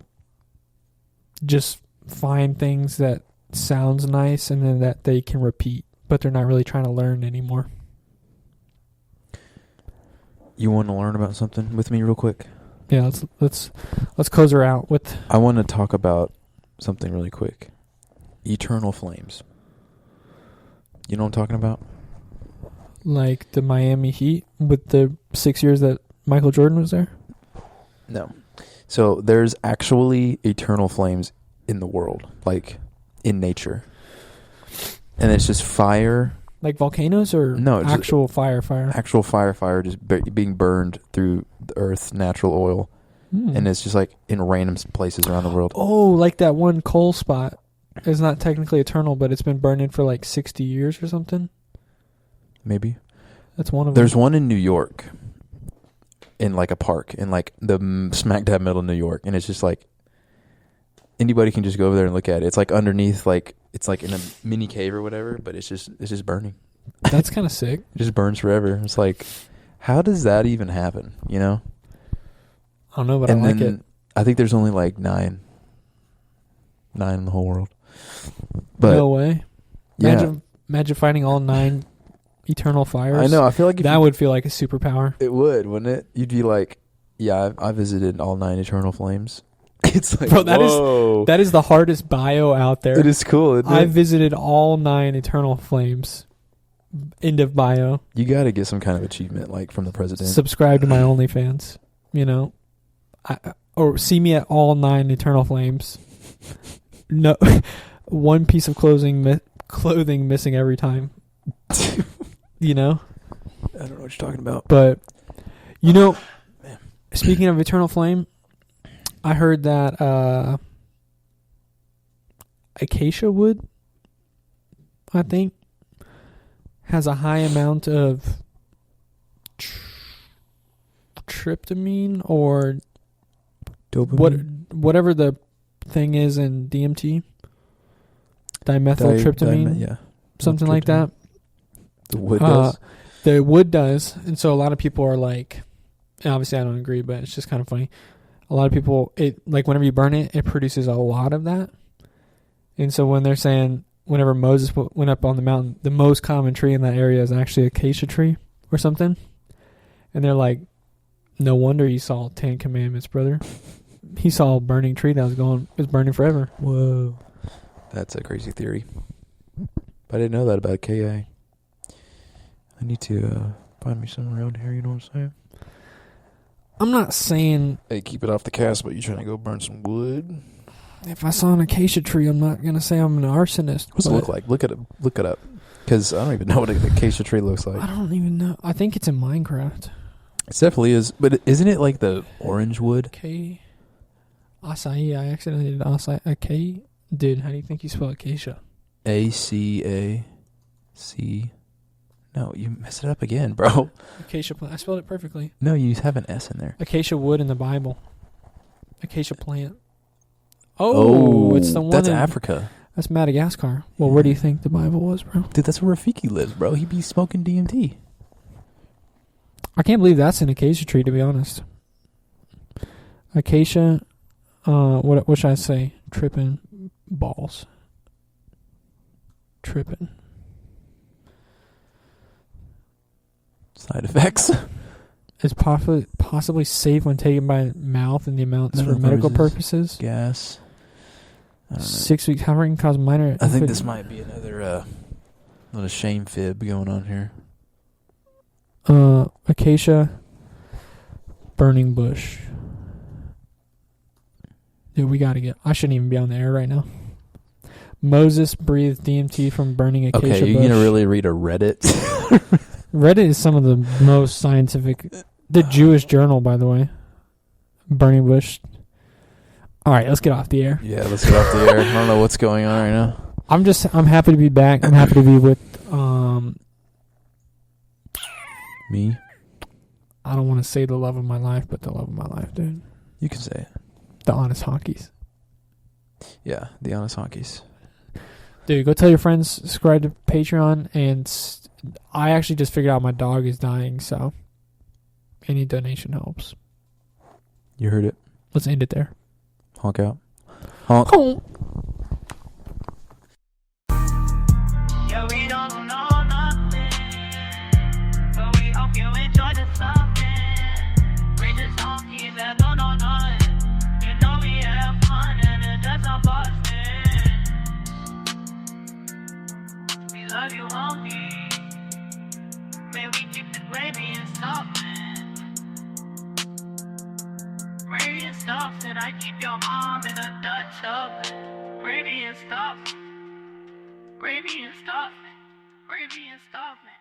just find things that sounds nice and then that they can repeat, but they're not really trying to learn anymore. You want to learn about something with me real quick? Yeah, let's close her out with... I want to talk about something really quick. Eternal flames. You know what I'm talking about? Like the Miami Heat with the 6 years that Michael Jordan was there? No. So there's actually eternal flames in the world, like in nature. And it's just fire. Like volcanoes or no, actual fire? Actual fire just being burned through the earth, natural oil. And it's just like in random places around the world. Oh, like that one coal spot. It's not technically eternal, but it's been burning for like 60 years or something. Maybe. That's one of them. There's one in New York. In like a park. In like the smack dab middle of New York. And it's just like anybody can just go over there and look at it. It's like underneath, like it's like in a mini cave or whatever, but it's just burning. That's kind of sick. It just burns forever. It's like, how does that even happen? I don't know, but I like it. I think there's only like 9 in the whole world. But no way. Imagine finding all 9 eternal fires. I know. I feel like that would feel like a superpower. It would, wouldn't it? You'd be like, yeah, I visited all 9 eternal flames. It's like, bro, whoa. that is the hardest bio out there. It is cool, isn't it? I visited all 9 eternal flames. End of bio. You got to get some kind of achievement, like from the president. Subscribe to my OnlyFans. Or see me at all 9 eternal flames. No, one piece of clothing missing every time. I don't know what you're talking about. But speaking of eternal flame, I heard that acacia wood, I think, has a high amount of tryptamine or dopamine, whatever the thing is in DMT, dimethyltryptamine, something like that. The wood does. The wood does, and so a lot of people are like, and obviously I don't agree, but it's just kind of funny. A lot of people, whenever you burn it, it produces a lot of that. And so when they're saying, whenever Moses went up on the mountain, the most common tree in that area is actually acacia tree or something. And they're like, no wonder he saw 10 Commandments, brother. He saw a burning tree that was burning forever. Whoa. That's a crazy theory. But I didn't know that about KA. I need to find me some around here, you know what I'm saying? I'm not saying... Hey, keep it off the cast, but you trying to go burn some wood? If I saw an acacia tree, I'm not going to say I'm an arsonist. What's it look like? Look it up. Because I don't even know what an acacia tree looks like. I don't even know. I think it's in Minecraft. It definitely is. But isn't it like the orange wood? Acai. Acai. I accidentally did acai. Acai. Dude, how do you think you spell acacia? ACAC. No, you messed it up again, bro. Acacia plant. I spelled it perfectly. No, you have an S in there. Acacia wood in the Bible. Acacia plant. Oh, it's the one. That's Africa. That's Madagascar. Well, where do you think the Bible was, bro? Dude, that's where Rafiki lives, bro. He be smoking DMT. I can't believe that's an acacia tree, to be honest. Acacia, what should I say? Tripping balls. Tripping. Side effects. Is possibly safe when taken by mouth in the amounts for medical purposes. Gas. 6 weeks hovering cause minor... I think this might be another little shame fib going on here. Acacia, burning bush. Dude, we gotta get... I shouldn't even be on the air right now. Moses breathed DMT from burning acacia bush. Okay, you're gonna really read a Reddit? Reddit is some of the most scientific... The Jewish Journal, by the way. Burning bush. All right, let's get off the air. Yeah, let's get off the air. I don't know what's going on right now. I'm happy to be back. I'm happy to be with me. I don't want to say the love of my life, but the love of my life, dude. You can say it. The Honest Honkies. Yeah, the Honest Honkies. Dude, go tell your friends, subscribe to Patreon, and I actually just figured out my dog is dying, so any donation helps. You heard it. Let's end it there. Honk out. Honk. Honk. Yeah, we don't know nothing, but we hope you enjoy the something. We just honkies that don't know nothing. You know we have fun and it does not busting. We love you, honky. May we keep the gravy and stuff, man. Gravy and stuff, and I keep your mom in a Dutch oven. Gravy and stuff. Gravy and stuff. Gravy and stuff, man.